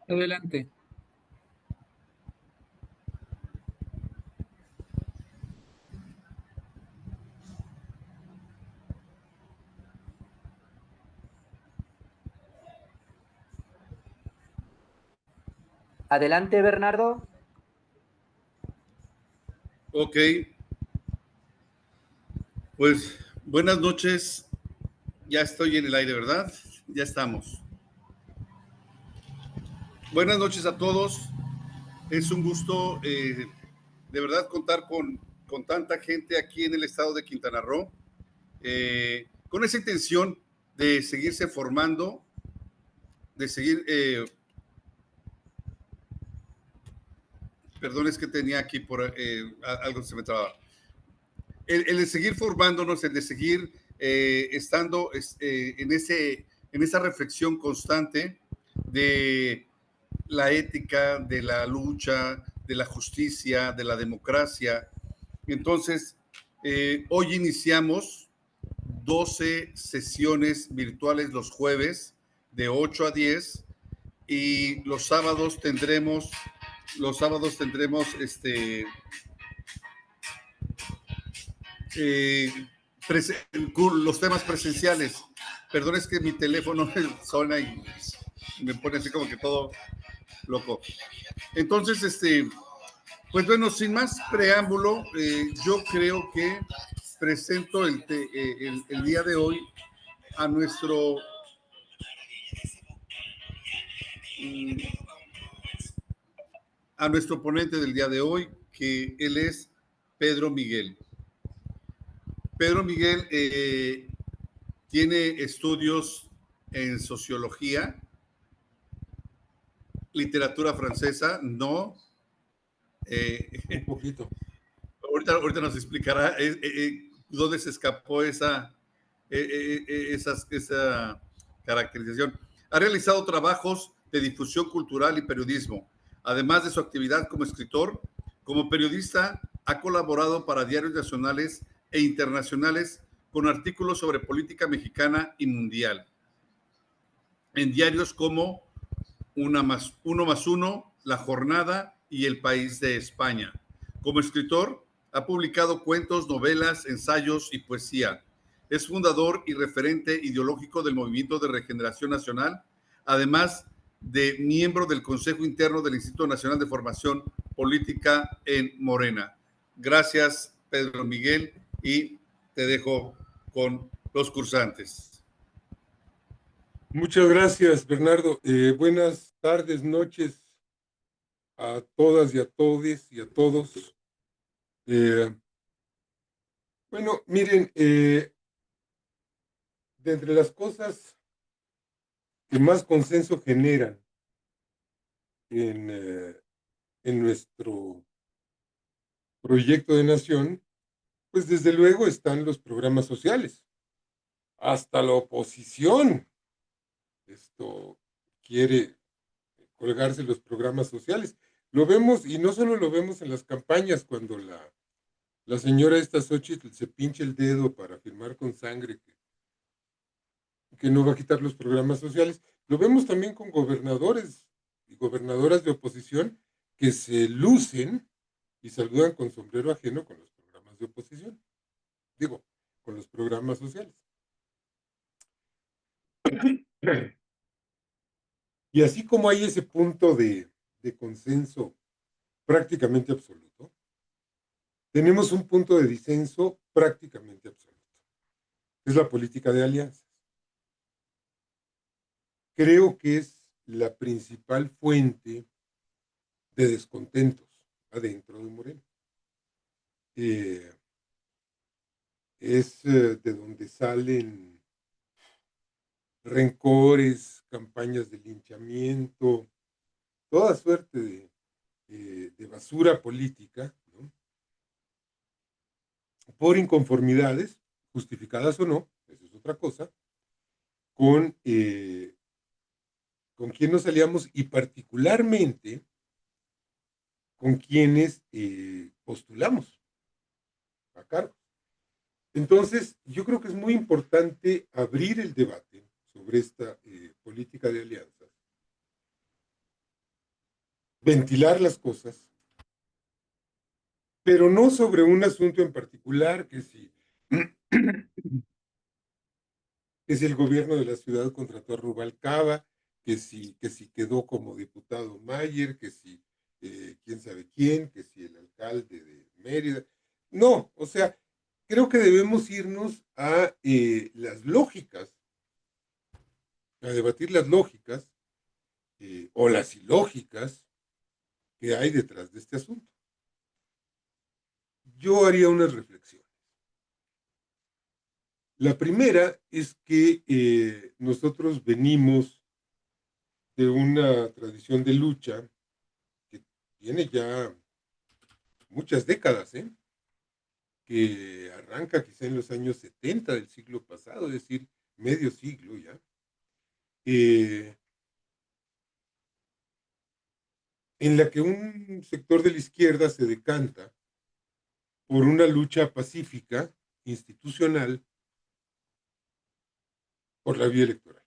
Adelante. Adelante, Bernardo. Ok, pues buenas noches. Ya estoy en el aire, ¿verdad? Ya estamos. Buenas noches a todos. Es un gusto, de verdad, contar con tanta gente aquí en el estado de Quintana Roo, con esa intención de seguirse formando, de seguir, perdón, es que tenía aquí por algo se me trababa. El de seguir formándonos, el de seguir estando en esa reflexión constante de la ética, de la lucha, de la justicia, de la democracia. Entonces, hoy iniciamos 12 sesiones virtuales los jueves de 8 a 10 y los sábados tendremos eh, los temas presenciales. Perdón, es que mi teléfono suena y me pone así como que todo loco. Entonces, pues bueno, sin más preámbulo, yo creo que presento el día de hoy a a nuestro ponente del día de hoy, que él es Pedro Miguel. Pedro Miguel tiene estudios en sociología, literatura francesa, no. Un poquito. Ahorita nos explicará dónde se escapó esa caracterización. Ha realizado trabajos de difusión cultural y periodismo. Además de su actividad como escritor, como periodista, ha colaborado para diarios nacionales e internacionales con artículos sobre política mexicana y mundial. En diarios como Uno más Uno, La Jornada y El País de España. Como escritor, ha publicado cuentos, novelas, ensayos y poesía. Es fundador y referente ideológico del Movimiento de Regeneración Nacional, además de miembro del Consejo Interno del Instituto Nacional de Formación Política en Morena. Gracias, Pedro Miguel, y te dejo con los cursantes. Muchas gracias, Bernardo. Buenas tardes, noches a todas y a todes y a todos. Bueno, miren, de entre las cosas que más consenso generan en nuestro proyecto de nación, pues desde luego están los programas sociales. Hasta la oposición quiere colgarse los programas sociales. Lo vemos, y no solo lo vemos en las campañas, cuando la señora esta Xóchitl se pincha el dedo para firmar con sangre que no va a quitar los programas sociales. Lo vemos también con gobernadores y gobernadoras de oposición que se lucen y saludan con sombrero ajeno con los programas de oposición. Digo, con los programas sociales. Y así como hay ese punto de consenso prácticamente absoluto, tenemos un punto de disenso prácticamente absoluto. Es la política de alianzas. Creo que es la principal fuente de descontentos adentro de Morena. Es de donde salen rencores, campañas de linchamiento, toda suerte de basura política, ¿no? Por inconformidades, justificadas o no, eso es otra cosa, con quién nos aliamos y particularmente con quienes postulamos a cargos. Entonces, yo creo que es muy importante abrir el debate sobre esta política de alianzas, ventilar las cosas, pero no sobre un asunto en particular, que si, que si el gobierno de la ciudad contrató a Rubalcaba, que si quedó como diputado Mayer, que si quién sabe quién, que si el alcalde de Mérida. No, o sea, creo que debemos irnos a las lógicas, a debatir las lógicas o las ilógicas que hay detrás de este asunto. Yo haría unas reflexiones. La primera es que nosotros venimos de una tradición de lucha que tiene ya muchas décadas, que arranca quizá en los años 70 del siglo pasado, es decir, medio siglo ya, eh, en la que un sector de la izquierda se decanta por una lucha pacífica, institucional, por la vía electoral.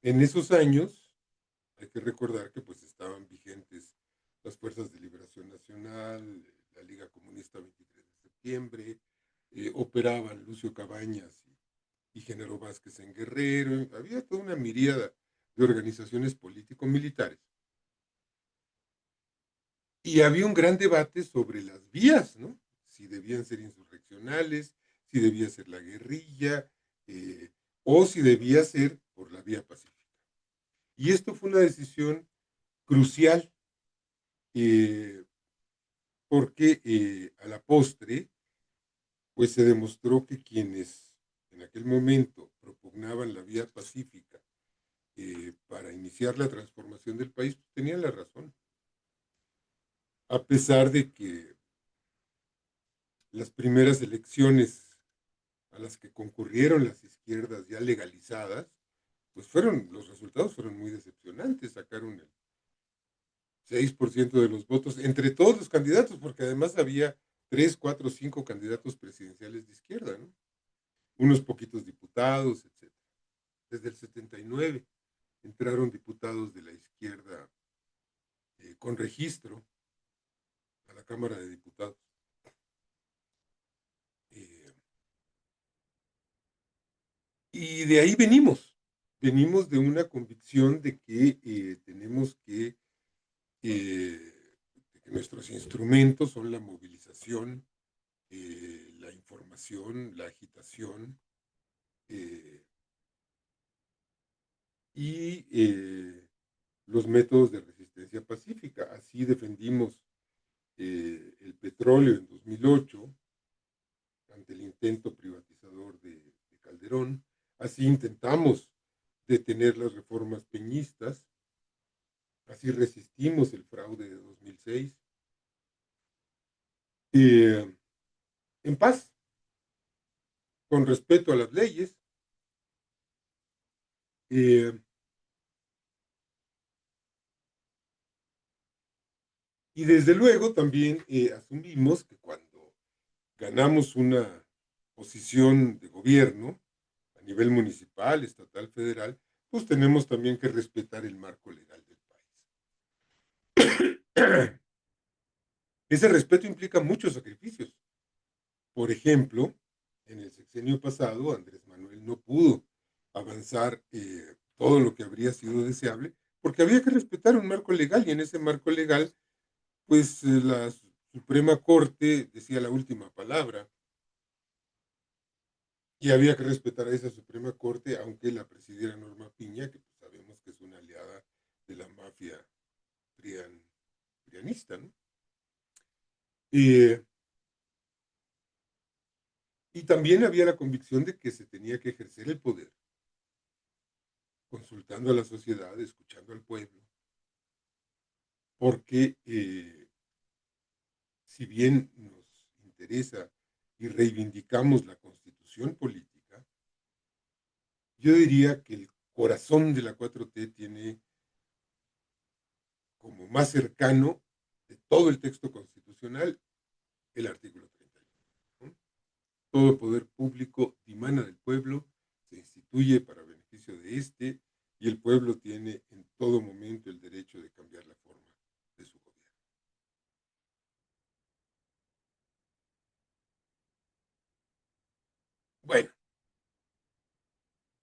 En esos años, hay que recordar que pues estaban vigentes las Fuerzas de Liberación Nacional, la Liga Comunista 23 de septiembre, operaban Lucio Cabañas y Genaro Vázquez en Guerrero, había toda una miríada de organizaciones político-militares. Y había un gran debate sobre las vías, ¿no? Si debían ser insurreccionales, si debía ser la guerrilla, o si debía ser por la vía pacífica. Y esto fue una decisión crucial, eh, porque a la postre, pues se demostró que quienes en aquel momento propugnaban la vía pacífica para iniciar la transformación del país, pues, tenían la razón. A pesar de que las primeras elecciones a las que concurrieron las izquierdas ya legalizadas, pues los resultados fueron muy decepcionantes, sacaron el 6% de los votos entre todos los candidatos, porque además había 3, 4, 5 candidatos presidenciales de izquierda, ¿no? Unos poquitos diputados, etc. Desde el 79 entraron diputados de la izquierda con registro a la Cámara de Diputados. Eh, y de ahí venimos de una convicción de que tenemos que nuestros instrumentos son la movilización, la información, la agitación eh, y los métodos de resistencia pacífica. Así defendimos el petróleo en 2008 ante el intento privatizador de Calderón. Así intentamos detener las reformas peñistas. Así resistimos el fraude de 2006. En paz, con respeto a las leyes. Eh, y desde luego también asumimos que cuando ganamos una posición de gobierno a nivel municipal, estatal, federal, pues tenemos también que respetar el marco legal del país. Ese respeto implica muchos sacrificios. Por ejemplo, en el sexenio pasado, Andrés Manuel no pudo avanzar todo lo que habría sido deseable, porque había que respetar un marco legal, y en ese marco legal, pues la Suprema Corte decía la última palabra, y había que respetar a esa Suprema Corte, aunque la presidiera Norma Piña, que pues, sabemos que es una aliada de la mafia prianista, ¿no? Y también había la convicción de que se tenía que ejercer el poder, consultando a la sociedad, escuchando al pueblo, porque si bien nos interesa y reivindicamos la constitución política, yo diría que el corazón de la 4T tiene como más cercano de todo el texto constitucional el artículo 31, ¿no? Todo poder público dimana del pueblo, se instituye para beneficio de este y el pueblo tiene en todo momento el derecho de cambiar la forma de su gobierno. Bueno,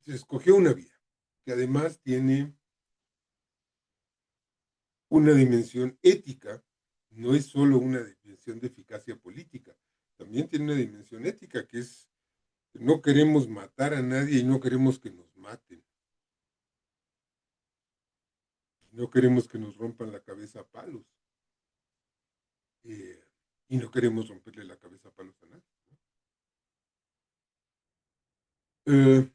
se escogió una vía que además tiene una dimensión ética, no es solo una dimensión de eficacia política, también tiene una dimensión ética que es que no queremos matar a nadie y no queremos que nos maten. No queremos que nos rompan la cabeza a palos. eh, y no queremos romperle la cabeza a palos a nadie, ¿no?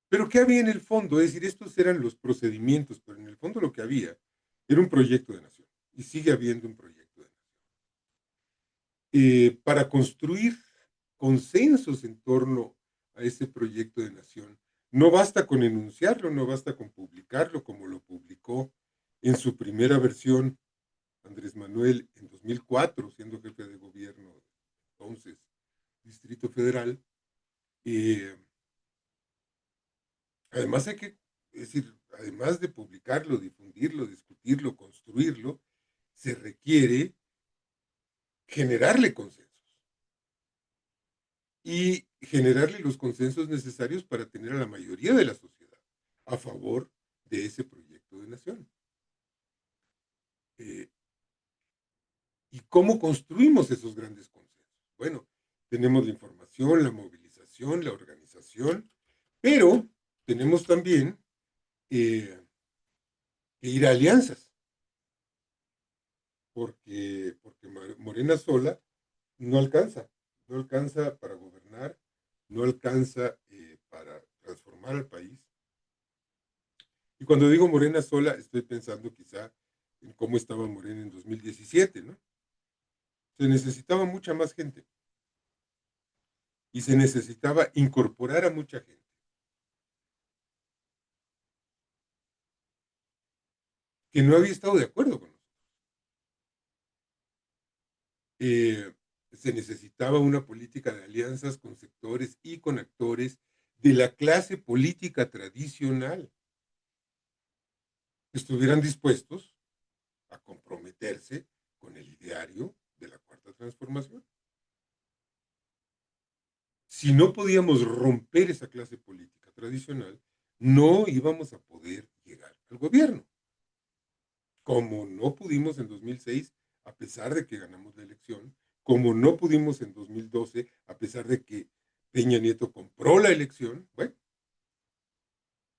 Pero ¿qué había en el fondo? Es decir, estos eran los procedimientos, pero en el fondo lo que había era un proyecto de nación y sigue habiendo un proyecto de nación. Para construir consensos en torno a ese proyecto de nación, no basta con enunciarlo, no basta con publicarlo como lo publicó en su primera versión Andrés Manuel en 2004, siendo jefe de gobierno, entonces Distrito Federal. Eh, Además hay que, es decir, además de publicarlo, difundirlo, discutirlo, construirlo, se requiere generarle consensos y generarle los consensos necesarios para tener a la mayoría de la sociedad a favor de ese proyecto de nación. ¿Y cómo construimos esos grandes consensos? Bueno, tenemos la información, la movilización, la organización, pero tenemos también que ir a alianzas, porque Morena sola no alcanza para gobernar, no alcanza para transformar al país. Y cuando digo Morena sola, estoy pensando quizá en cómo estaba Morena en 2017, ¿no? Se necesitaba mucha más gente y se necesitaba incorporar a mucha gente. Que no había estado de acuerdo con nosotros. Se necesitaba una política de alianzas con sectores y con actores de la clase política tradicional que estuvieran dispuestos a comprometerse con el ideario de la Cuarta Transformación. Si no podíamos romper esa clase política tradicional, no íbamos a poder llegar al gobierno. Como no pudimos en 2006, a pesar de que ganamos la elección, como no pudimos en 2012, a pesar de que Peña Nieto compró la elección, bueno,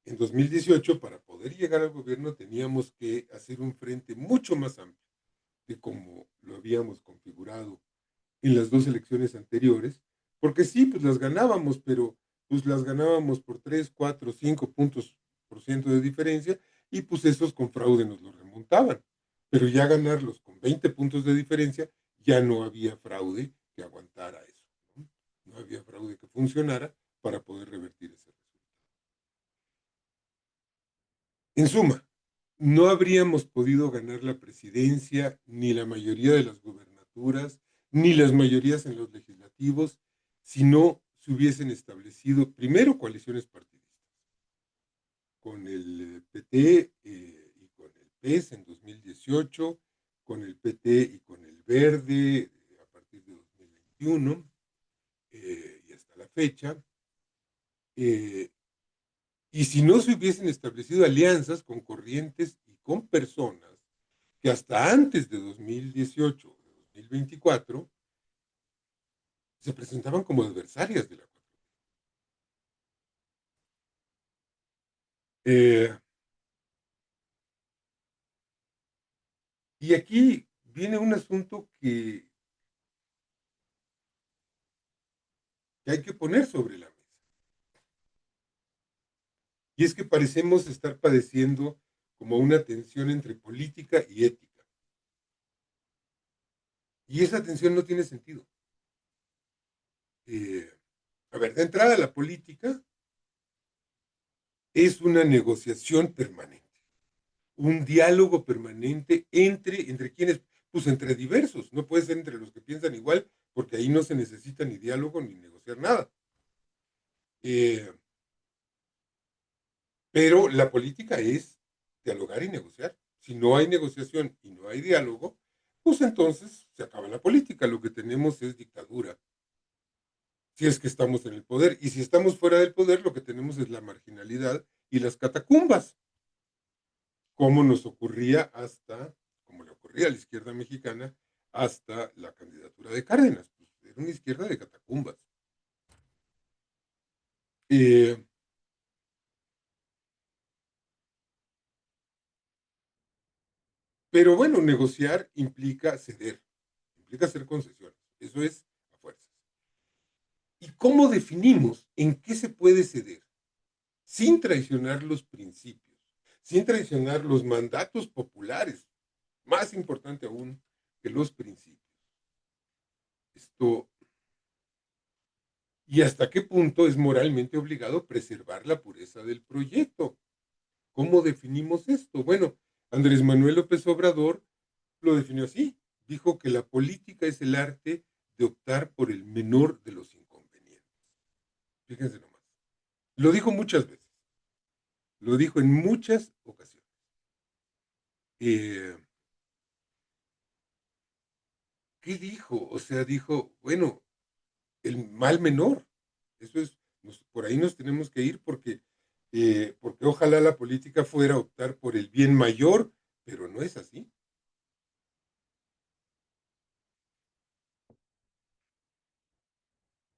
en 2018 para poder llegar al gobierno teníamos que hacer un frente mucho más amplio de como lo habíamos configurado en las dos elecciones anteriores, porque sí, pues las ganábamos, pero pues las ganábamos por 3, 4, 5 puntos por ciento de diferencia y pues esos con fraude nos los remontaban. Pero ya ganarlos con 20 puntos de diferencia, ya no había fraude que aguantara eso, ¿no? No había fraude que funcionara para poder revertir ese resultado. En suma, no habríamos podido ganar la presidencia, ni la mayoría de las gubernaturas, ni las mayorías en los legislativos, si no se hubiesen establecido primero coaliciones partidistas, con el PT y con el PES en 2018, con el PT y con el Verde a partir de 2021 y hasta la fecha. Y si no se hubiesen establecido alianzas con corrientes y con personas que hasta antes de 2018 o de 2024 se presentaban como adversarias de la 4T. Y aquí viene un asunto que hay que poner sobre la mesa. Y es que parecemos estar padeciendo como una tensión entre política y ética. Y esa tensión no tiene sentido. A ver, de entrada la política es una negociación permanente, un diálogo permanente entre quienes, pues entre diversos, no puede ser entre los que piensan igual, porque ahí no se necesita ni diálogo ni negociar nada. Pero la política es dialogar y negociar. Si no hay negociación y no hay diálogo, pues entonces se acaba la política. Lo que tenemos es dictadura, si es que estamos en el poder. Y si estamos fuera del poder, lo que tenemos es la marginalidad y las catacumbas, como nos ocurría hasta, como le ocurría a la izquierda mexicana, hasta la candidatura de Cárdenas. Pues era una izquierda de catacumbas. Eh, pero bueno, negociar implica ceder, implica hacer concesiones. Eso es a fuerzas. ¿Y cómo definimos en qué se puede ceder? Sin traicionar los principios, sin traicionar los mandatos populares, más importante aún que los principios. Esto, ¿y hasta qué punto es moralmente obligado preservar la pureza del proyecto? ¿Cómo definimos esto? Bueno, Andrés Manuel López Obrador lo definió así. Dijo que la política es el arte de optar por el menor de los inconvenientes. Fíjense nomás. Lo dijo muchas veces. Lo dijo en muchas ocasiones. Eh, ¿Qué dijo? O sea, dijo, bueno, el mal menor. Eso es, por ahí nos tenemos que ir porque ojalá la política fuera a optar por el bien mayor, pero no es así.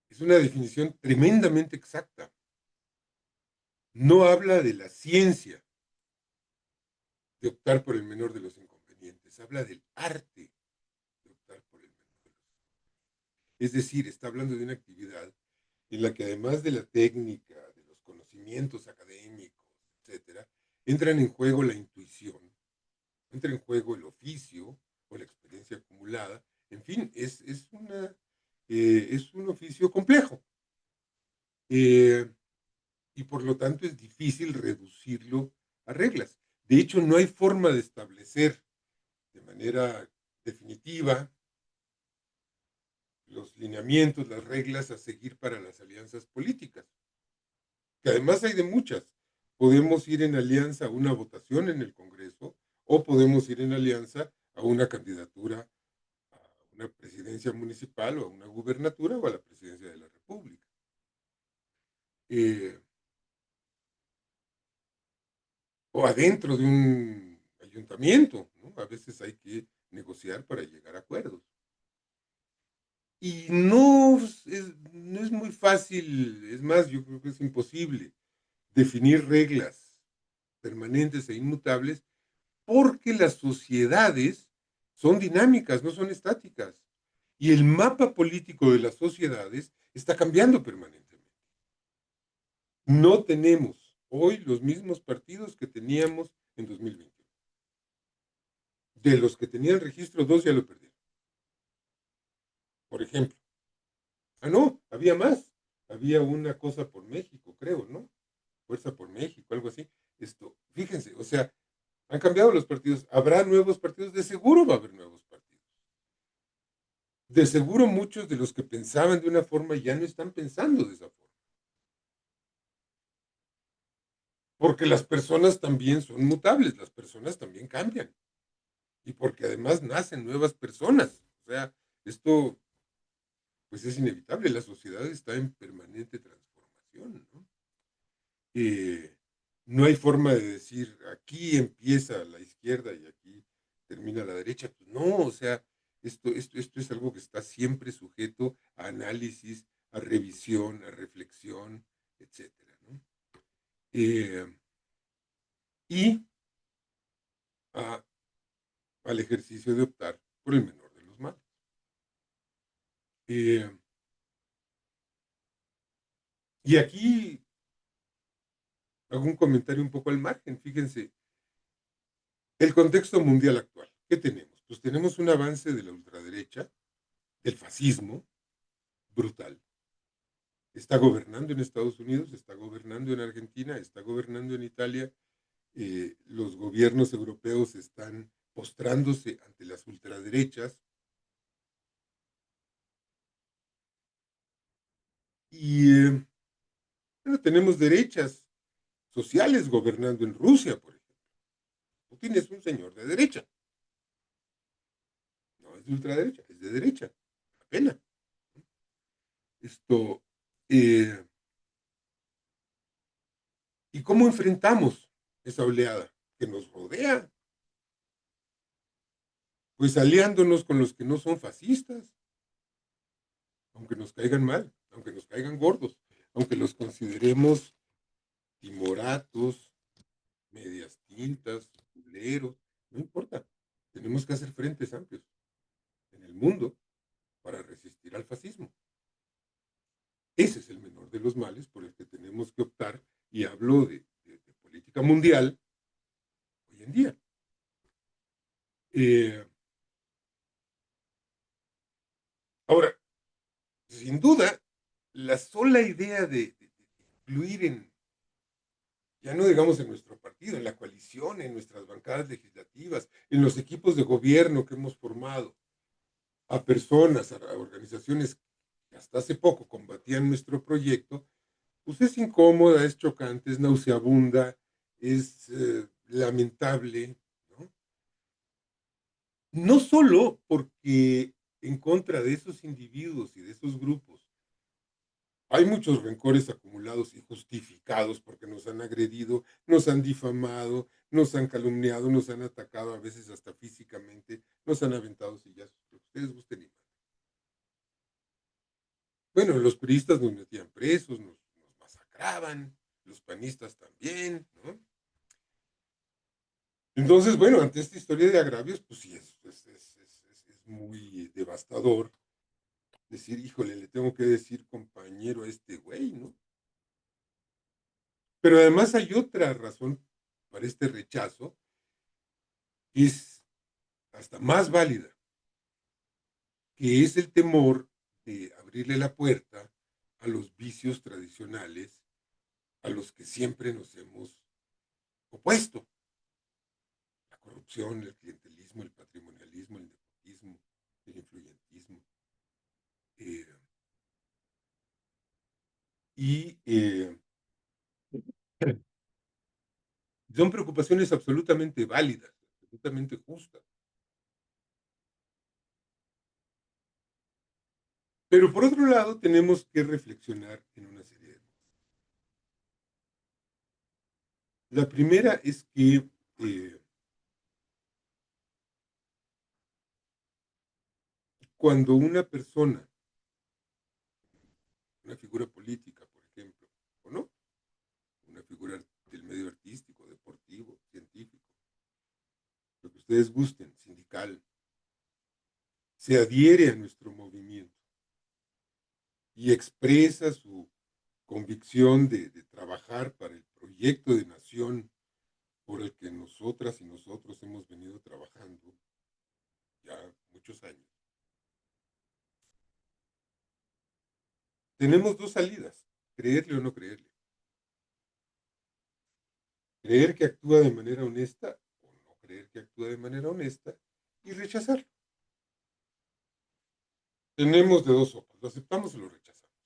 Es una definición tremendamente exacta. No habla de la ciencia de optar por el menor de los inconvenientes, habla del arte de optar por el menor de los inconvenientes. Es decir, está hablando de una actividad en la que además de la técnica, de los conocimientos académicos, etcétera, entran en juego la intuición, entra en juego el oficio o la experiencia acumulada. En fin, es un oficio complejo eh, y por lo tanto es difícil reducirlo a reglas. De hecho, no hay forma de establecer de manera definitiva los lineamientos, las reglas a seguir para las alianzas políticas, que además hay de muchas. Podemos ir en alianza a una votación en el Congreso o podemos ir en alianza a una candidatura a una presidencia municipal o a una gubernatura o a la presidencia de la República. Eh, o adentro de un ayuntamiento, ¿no? A veces hay que negociar para llegar a acuerdos. Y no es muy fácil, es más, yo creo que es imposible definir reglas permanentes e inmutables porque las sociedades son dinámicas, no son estáticas. Y el mapa político de las sociedades está cambiando permanentemente. No tenemos hoy los mismos partidos que teníamos en 2021. De los que tenían registro, dos ya lo perdieron. Por ejemplo. Ah, no, había más. Había una cosa por México, creo, ¿no? Fuerza por México, algo así. Fíjense, o sea, han cambiado los partidos. ¿Habrá nuevos partidos? De seguro va a haber nuevos partidos. De seguro muchos de los que pensaban de una forma ya no están pensando de esa forma. Porque las personas también son mutables, las personas también cambian. Y porque además nacen nuevas personas. O sea, esto pues es inevitable. La sociedad está en permanente transformación, ¿no? Eh, no hay forma de decir aquí empieza la izquierda y aquí termina la derecha. Pues no, o sea, esto es algo que está siempre sujeto a análisis, a revisión, a reflexión, etcétera, ¿no? Eh, y a- al ejercicio de optar por el menor de los males. Eh, y aquí hago un comentario un poco al margen. Fíjense, el contexto mundial actual. ¿Qué tenemos? Pues tenemos un avance de la ultraderecha, del fascismo, brutal. Está gobernando en Estados Unidos, está gobernando en Argentina, está gobernando en Italia. Los gobiernos europeos están postrándose ante las ultraderechas. Y bueno, tenemos derechas sociales gobernando en Rusia, por ejemplo. Putin es un señor de derecha. No es de ultraderecha, es de derecha. Apenas. Esto, eh, ¿y cómo enfrentamos esa oleada que nos rodea? Pues aliándonos con los que no son fascistas, aunque nos caigan mal, aunque nos caigan gordos, aunque los consideremos timoratos, medias tintas, culeros, no importa. Tenemos que hacer frentes amplios en el mundo para resistir al fascismo. Ese es el menor de los males por el que tenemos que optar, y hablo de política mundial hoy en día. Ahora, sin duda, la sola idea de incluir ya no digamos en nuestro partido, en la coalición, en nuestras bancadas legislativas, en los equipos de gobierno que hemos formado, a personas, a organizaciones que hasta hace poco combatían nuestro proyecto, pues es incómoda, es chocante, es nauseabunda, es lamentable, ¿no? No solo porque en contra de esos individuos y de esos grupos hay muchos rencores acumulados y justificados porque nos han agredido, nos han difamado, nos han calumniado, nos han atacado a veces hasta físicamente, nos han aventado sillazos, lo que ustedes gusten y manden. Bueno, los priistas nos metían presos, nos masacraban, los panistas también, ¿no? Entonces, bueno, ante esta historia de agravios, pues sí, es muy devastador decir, híjole, le tengo que decir compañero a este güey, ¿no? Pero además hay otra razón para este rechazo, que es hasta más válida, que es el temor de abrirle la puerta a los vicios tradicionales a los que siempre nos hemos opuesto. La corrupción, el clientelismo, el patrimonialismo, el nepotismo, el influyentismo. Eh, y son preocupaciones absolutamente válidas, absolutamente justas. Pero por otro lado, tenemos que reflexionar en una serie de cosas. La primera es que cuando una persona, una figura política, por ejemplo, o no, una figura del medio artístico, deportivo, científico, lo que ustedes gusten, sindical, se adhiere a nuestro movimiento y expresa su convicción de trabajar para el proyecto de nación por el que nosotras y nosotros hemos venido trabajando ya muchos años. Tenemos dos salidas, creerle o no creerle. Creer que actúa de manera honesta o no creer que actúa de manera honesta y rechazarlo. Tenemos de dos sopas, lo aceptamos o lo rechazamos.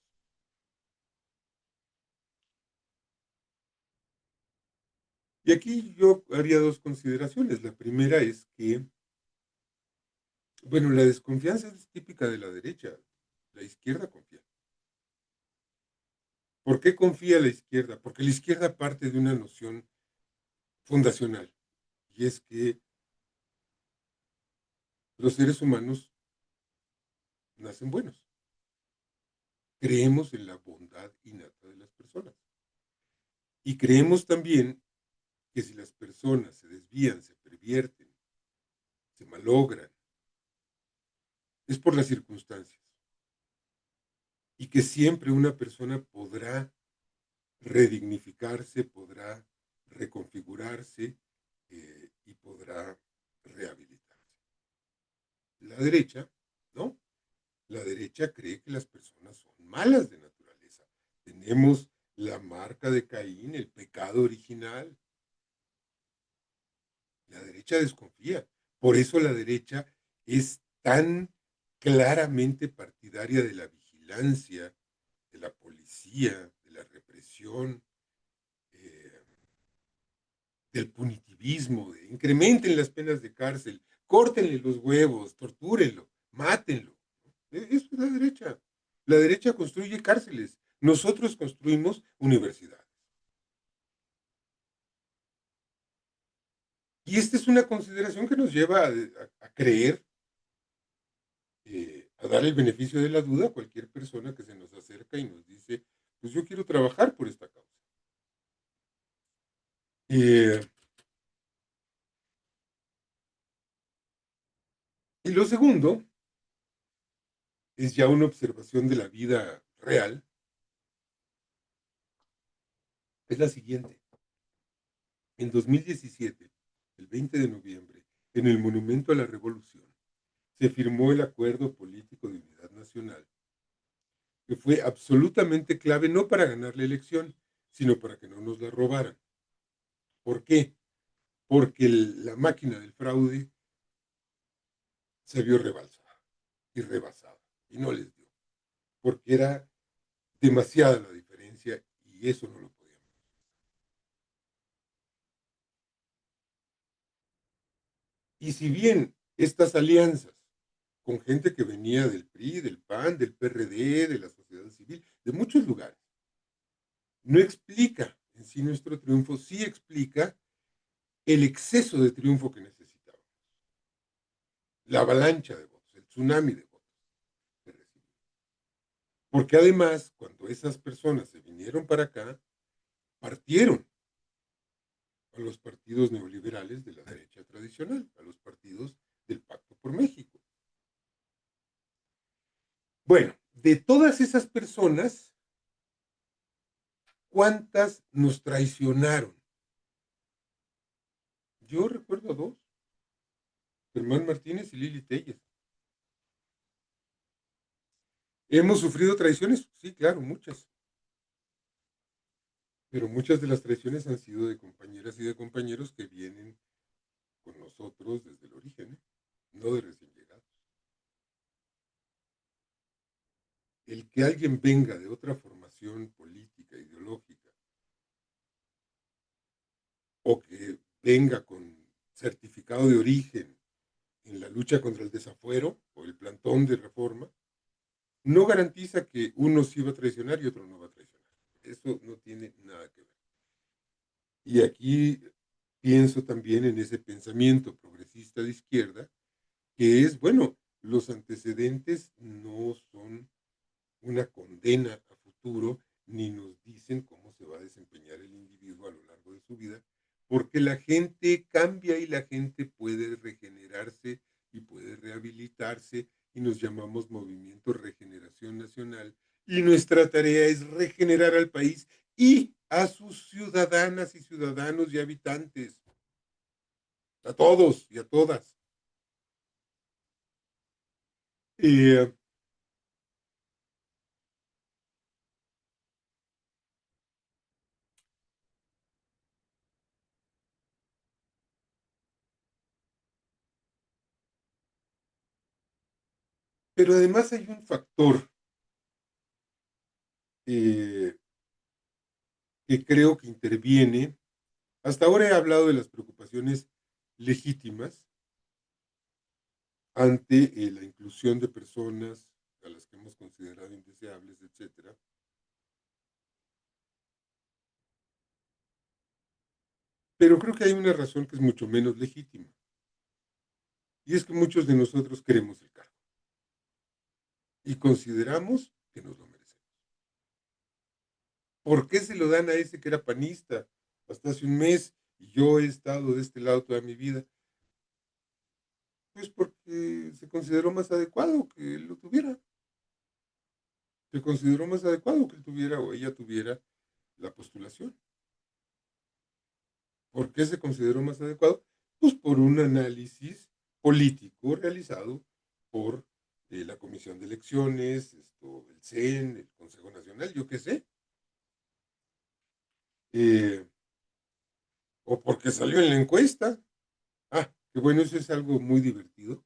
Y aquí yo haría dos consideraciones. La primera es que, bueno, la desconfianza es típica de la derecha. La izquierda confía. ¿Por qué confía la izquierda? Porque la izquierda parte de una noción fundacional, y es que los seres humanos nacen buenos. Creemos en la bondad innata de las personas. Y creemos también que si las personas se desvían, se pervierten, se malogran, es por las circunstancias. Y que siempre una persona podrá redignificarse, podrá reconfigurarse y podrá rehabilitarse. La derecha, ¿no? La derecha cree que las personas son malas de naturaleza. Tenemos la marca de Caín, el pecado original. La derecha desconfía. Por eso la derecha es tan claramente partidaria de la vigilancia, de la policía, de la represión, del punitivismo, de incrementen las penas de cárcel, córtenle los huevos, tortúrenlo, mátenlo. Eso es la derecha. La derecha construye cárceles. Nosotros construimos universidades. Y esta es una consideración que nos lleva a creer, a dar el beneficio de la duda a cualquier persona que se nos acerca y nos dice, pues yo quiero trabajar por esta causa. Y lo segundo es ya una observación de la vida real, es la siguiente. En 2017, el 20 de noviembre, en el Monumento a la Revolución, se firmó el Acuerdo Político de Unidad Nacional, que fue absolutamente clave no para ganar la elección, sino para que no nos la robaran. ¿Por qué? Porque la máquina del fraude se vio rebalsada y rebasada, y no les dio, porque era demasiada la diferencia y eso no lo podíamos. Y si bien estas alianzas con gente que venía del PRI, del PAN, del PRD, de la sociedad civil, de muchos lugares, no explica en sí nuestro triunfo, sí explica el exceso de triunfo que necesitábamos, la avalancha de votos, el tsunami de votos que recibimos. Porque además, cuando esas personas se vinieron para acá, partieron a los partidos neoliberales de la derecha tradicional, a los partidos del Pacto por México. Bueno, de todas esas personas, ¿cuántas nos traicionaron? Yo recuerdo a dos, Germán Martínez y Lili Telles. ¿Hemos sufrido traiciones? Sí, claro, muchas. Pero muchas de las traiciones han sido de compañeras y de compañeros que vienen con nosotros desde el origen, no de recién llegados. El que alguien venga de otra formación política, ideológica, o que venga con certificado de origen en la lucha contra el desafuero o el plantón de reforma, no garantiza que uno sí va a traicionar y otro no va a traicionar. Eso no tiene nada que ver. Y aquí pienso también en ese pensamiento progresista de izquierda, que es, bueno, los antecedentes no son una condena a futuro, ni nos dicen cómo se va a desempeñar el individuo a lo largo de su vida, porque la gente cambia y la gente puede regenerarse y puede rehabilitarse y nos llamamos Movimiento Regeneración Nacional y nuestra tarea es regenerar al país y a sus ciudadanas y ciudadanos y habitantes, a todos y a todas. Eh, pero además hay un factor eh, que creo que interviene. Hasta ahora he hablado de las preocupaciones legítimas ante la inclusión de personas a las que hemos considerado indeseables, etcétera. Pero creo que hay una razón que es mucho menos legítima. Y es que muchos de nosotros queremos el cargo. Y consideramos que nos lo merecemos. ¿Por qué se lo dan a ese que era panista hasta hace un mes y yo he estado de este lado toda mi vida? Pues porque se consideró más adecuado que él lo tuviera. Se consideró más adecuado que él tuviera o ella tuviera la postulación. ¿Por qué se consideró más adecuado? Pues por un análisis político realizado por la Comisión de Elecciones, el CEN, el Consejo Nacional, yo qué sé. Eh, o porque salió en la encuesta. Ah, que bueno, eso es algo muy divertido.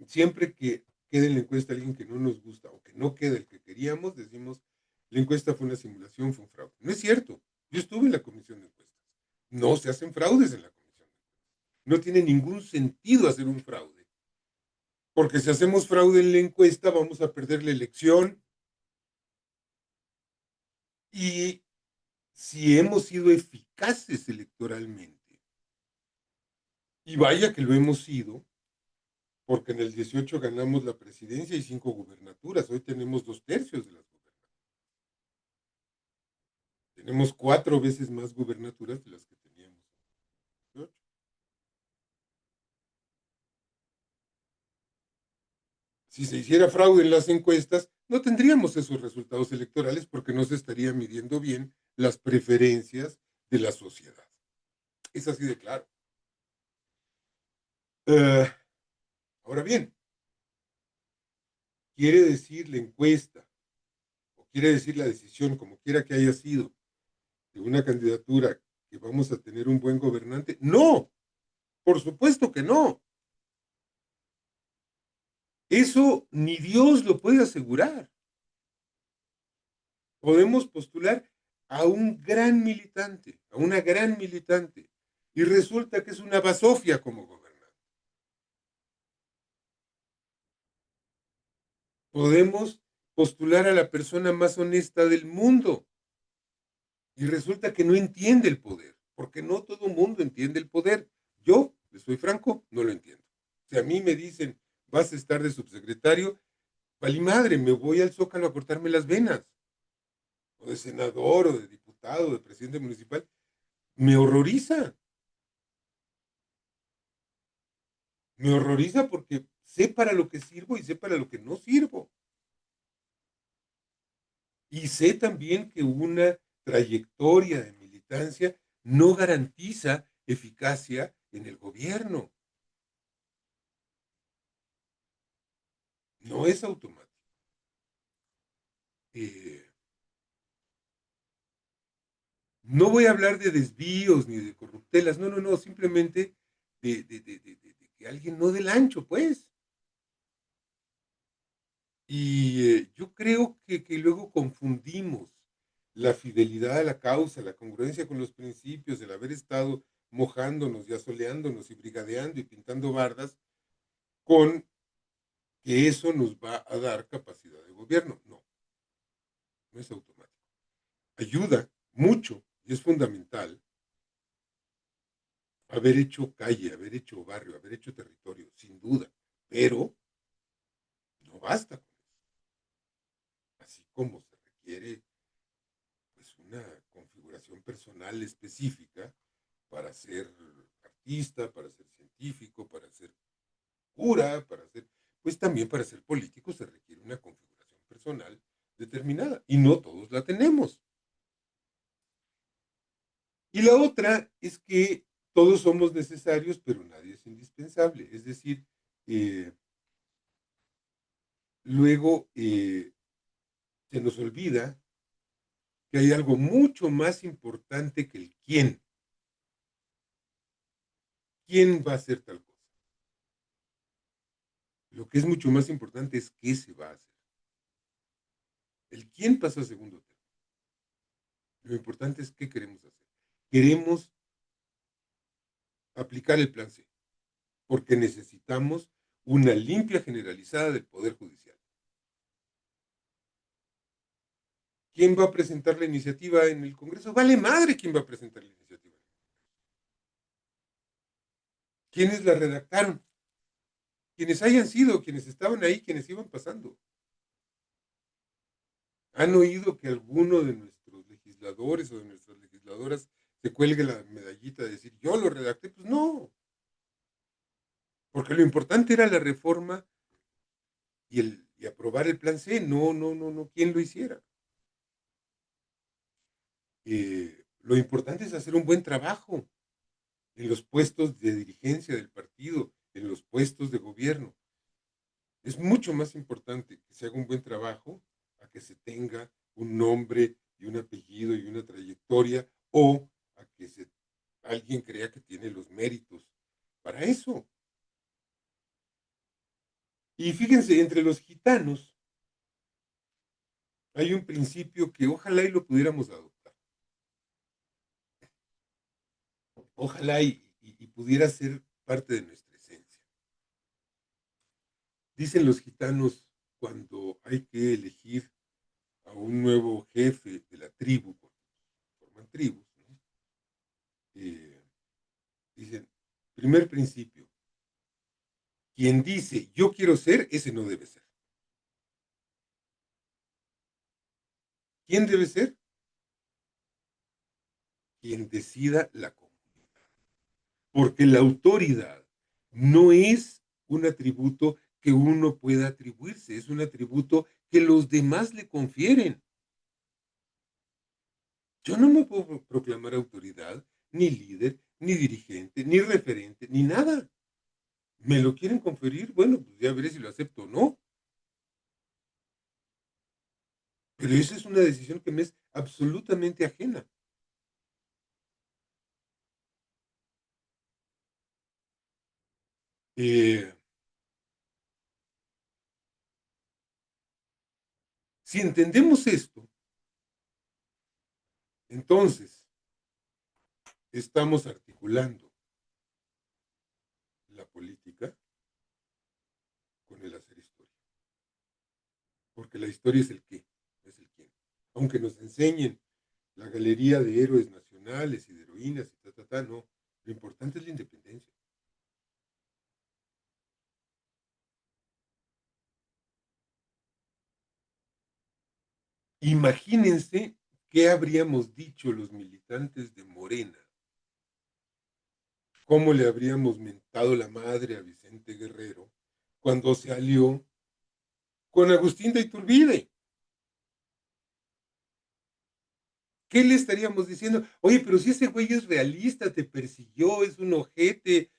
Siempre que quede en la encuesta alguien que no nos gusta o que no quede el que queríamos, decimos, la encuesta fue una simulación, fue un fraude. No es cierto. Yo estuve en la comisión de encuestas. No se hacen fraudes en la comisión de encuestas. No tiene ningún sentido hacer un fraude. Porque si hacemos fraude en la encuesta, vamos a perder la elección. Y si hemos sido eficaces electoralmente, y vaya que lo hemos sido, porque en el 18 ganamos la presidencia y 5 gubernaturas, hoy tenemos 2/3 de las gubernaturas. Tenemos 4 veces más gubernaturas de las que teníamos en el 18. Si se hiciera fraude en las encuestas, no tendríamos esos resultados electorales porque no se estaría midiendo bien las preferencias de la sociedad. Es así de claro. Eh, Ahora bien, quiere decir la encuesta, o quiere decir la decisión, como quiera que haya sido, de una candidatura que vamos a tener un buen gobernante. No, por supuesto que no. Eso ni Dios lo puede asegurar. Podemos postular a un gran militante, a una gran militante, y resulta que es una basofia como gobernante. Podemos postular a la persona más honesta del mundo y resulta que no entiende el poder, porque no todo el mundo entiende el poder. Yo, les soy franco, no lo entiendo. Si a mí me dicen, vas a estar de subsecretario, vale madre, me voy al Zócalo a cortarme las venas, o de senador, o de diputado, o de presidente municipal. Me horroriza. Me horroriza porque sé para lo que sirvo y sé para lo que no sirvo. Y sé también que una trayectoria de militancia no garantiza eficacia en el gobierno. No es automático. Eh, no voy a hablar de desvíos ni de corruptelas, no, no, no, simplemente de que alguien no del ancho, pues. Y yo creo que luego confundimos la fidelidad a la causa, la congruencia con los principios, el haber estado mojándonos y asoleándonos y brigadeando y pintando bardas, con que eso nos va a dar capacidad de gobierno. No, no es automático. Ayuda mucho y es fundamental haber hecho calle, haber hecho barrio, haber hecho territorio, sin duda, pero no basta con eso. Así como se requiere pues una configuración personal específica para ser artista, para ser científico, para ser cura, para ser, pues también para ser político se requiere una configuración personal determinada y no todos la tenemos. Y la otra es que todos somos necesarios, pero nadie es indispensable. Es decir, eh, luego se nos olvida que hay algo mucho más importante que el quién. ¿Quién va a hacer tal cosa? Lo que es mucho más importante es qué se va a hacer. El quién pasa a segundo término. Lo importante es qué queremos hacer. Queremos aplicar el plan C, porque necesitamos una limpia generalizada del Poder Judicial. ¿Quién va a presentar la iniciativa en el Congreso? Vale madre quién va a presentar la iniciativa. ¿Quiénes la redactaron? Quienes hayan sido, quienes estaban ahí, quienes iban pasando. ¿Han oído que alguno de nuestros legisladores o de nuestras legisladoras se cuelgue la medallita de decir, yo lo redacté? Pues no, porque lo importante era la reforma y aprobar el plan C, no, no, no, no, quién lo hiciera. Lo importante es hacer un buen trabajo en los puestos de dirigencia del partido, en los puestos de gobierno. Es mucho más importante que se haga un buen trabajo a que se tenga un nombre y un apellido y una trayectoria o a que alguien crea que tiene los méritos para eso. Y fíjense, entre los gitanos hay un principio que ojalá y lo pudiéramos adoptar. Ojalá y pudiera ser parte de nuestra esencia. Dicen los gitanos cuando hay que elegir a un nuevo jefe de la tribu, porque forman tribus, ¿no? Eh, Dicen, primer principio, quien dice yo quiero ser, ese no debe ser. ¿Quién debe ser? Quien decida la comunidad. Porque la autoridad no es un atributo que uno pueda atribuirse, es un atributo que los demás le confieren. Yo no me puedo proclamar autoridad, ni líder, ni dirigente, ni referente, ni nada. ¿Me lo quieren conferir? Bueno, pues ya veré si lo acepto o no. Pero esa es una decisión que me es absolutamente ajena. Eh, si entendemos esto, entonces estamos articulando la política con el hacer historia. Porque la historia es el qué, no es el quién. Aunque nos enseñen la galería de héroes nacionales y de heroínas y no. Lo importante es la independencia. Imagínense qué habríamos dicho los militantes de Morena, cómo le habríamos mentado la madre a Vicente Guerrero cuando se alió con Agustín de Iturbide. ¿Qué le estaríamos diciendo? Oye, pero si ese güey es realista, te persiguió, es un ojete,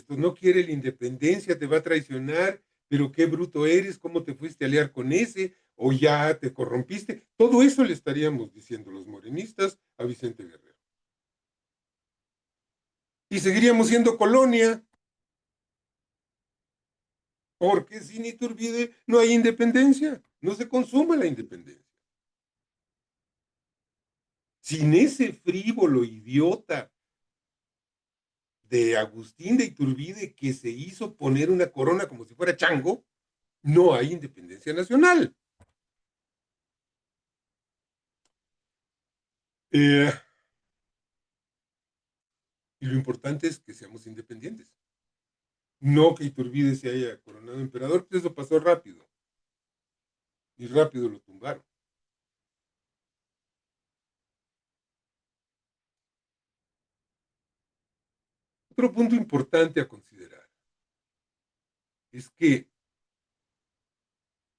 no quiere la independencia, te va a traicionar, pero qué bruto eres, cómo te fuiste a aliar con ese, o ya te corrompiste. Todo eso le estaríamos diciendo los morenistas a Vicente Guerrero. Y seguiríamos siendo colonia, porque sin Iturbide no hay independencia, no se consuma la independencia. Sin ese frívolo idiota de Agustín de Iturbide que se hizo poner una corona como si fuera chango, no hay independencia nacional. Eh, y lo importante es que seamos independientes. No que Iturbide se haya coronado emperador, pues eso pasó rápido. Y rápido lo tumbaron. Otro punto importante a considerar es que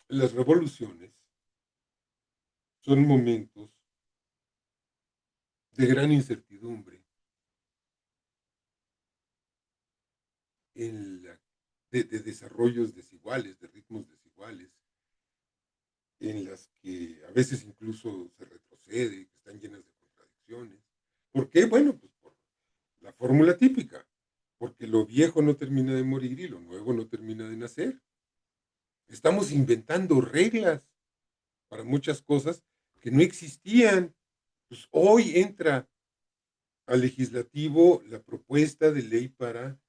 las revoluciones son momentos de gran incertidumbre en de desarrollos desiguales, de ritmos desiguales, en las que a veces incluso se retrocede, que están llenas de contradicciones. ¿Por qué? Bueno, pues por la fórmula típica, porque lo viejo no termina de morir y lo nuevo no termina de nacer. Estamos inventando reglas para muchas cosas que no existían. Pues hoy entra al legislativo la propuesta de ley para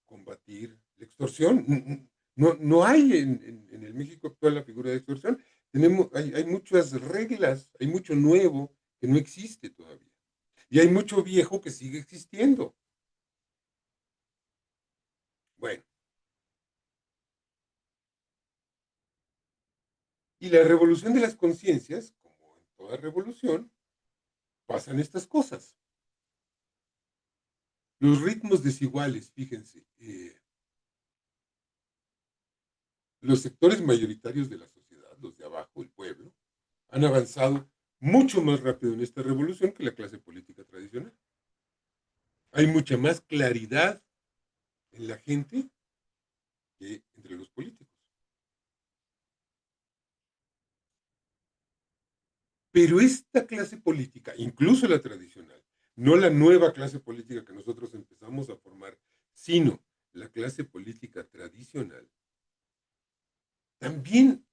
combatir la extorsión. No hay en el México actual la figura de extorsión. Hay muchas reglas, hay mucho nuevo que no existe todavía. Y hay mucho viejo que sigue existiendo. Bueno, y la revolución de las conciencias, como en toda revolución, pasan estas cosas. Los ritmos desiguales, fíjense, los sectores mayoritarios de la sociedad, los de abajo, el pueblo, han avanzado mucho más rápido en esta revolución que la clase política tradicional. Hay mucha más claridad en la gente que entre los políticos. Pero esta clase política, incluso la tradicional, no la nueva clase política que nosotros empezamos a formar, sino la clase política tradicional, también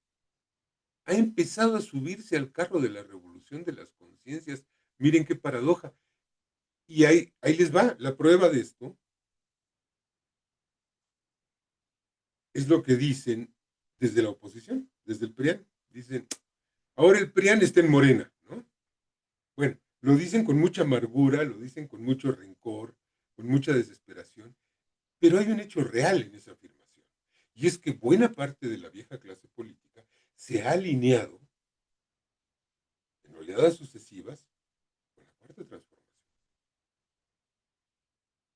ha empezado a subirse al carro de la revolución de las conciencias. Miren qué paradoja. Y ahí les va, la prueba de esto es lo que dicen desde la oposición, desde el PRIAN. Dicen, ahora el PRIAN está en Morena, ¿no? Bueno, lo dicen con mucha amargura, lo dicen con mucho rencor, con mucha desesperación, pero hay un hecho real en esa afirmación. Y es que buena parte de la vieja clase política se ha alineado en oleadas sucesivas con la Cuarta Transformación.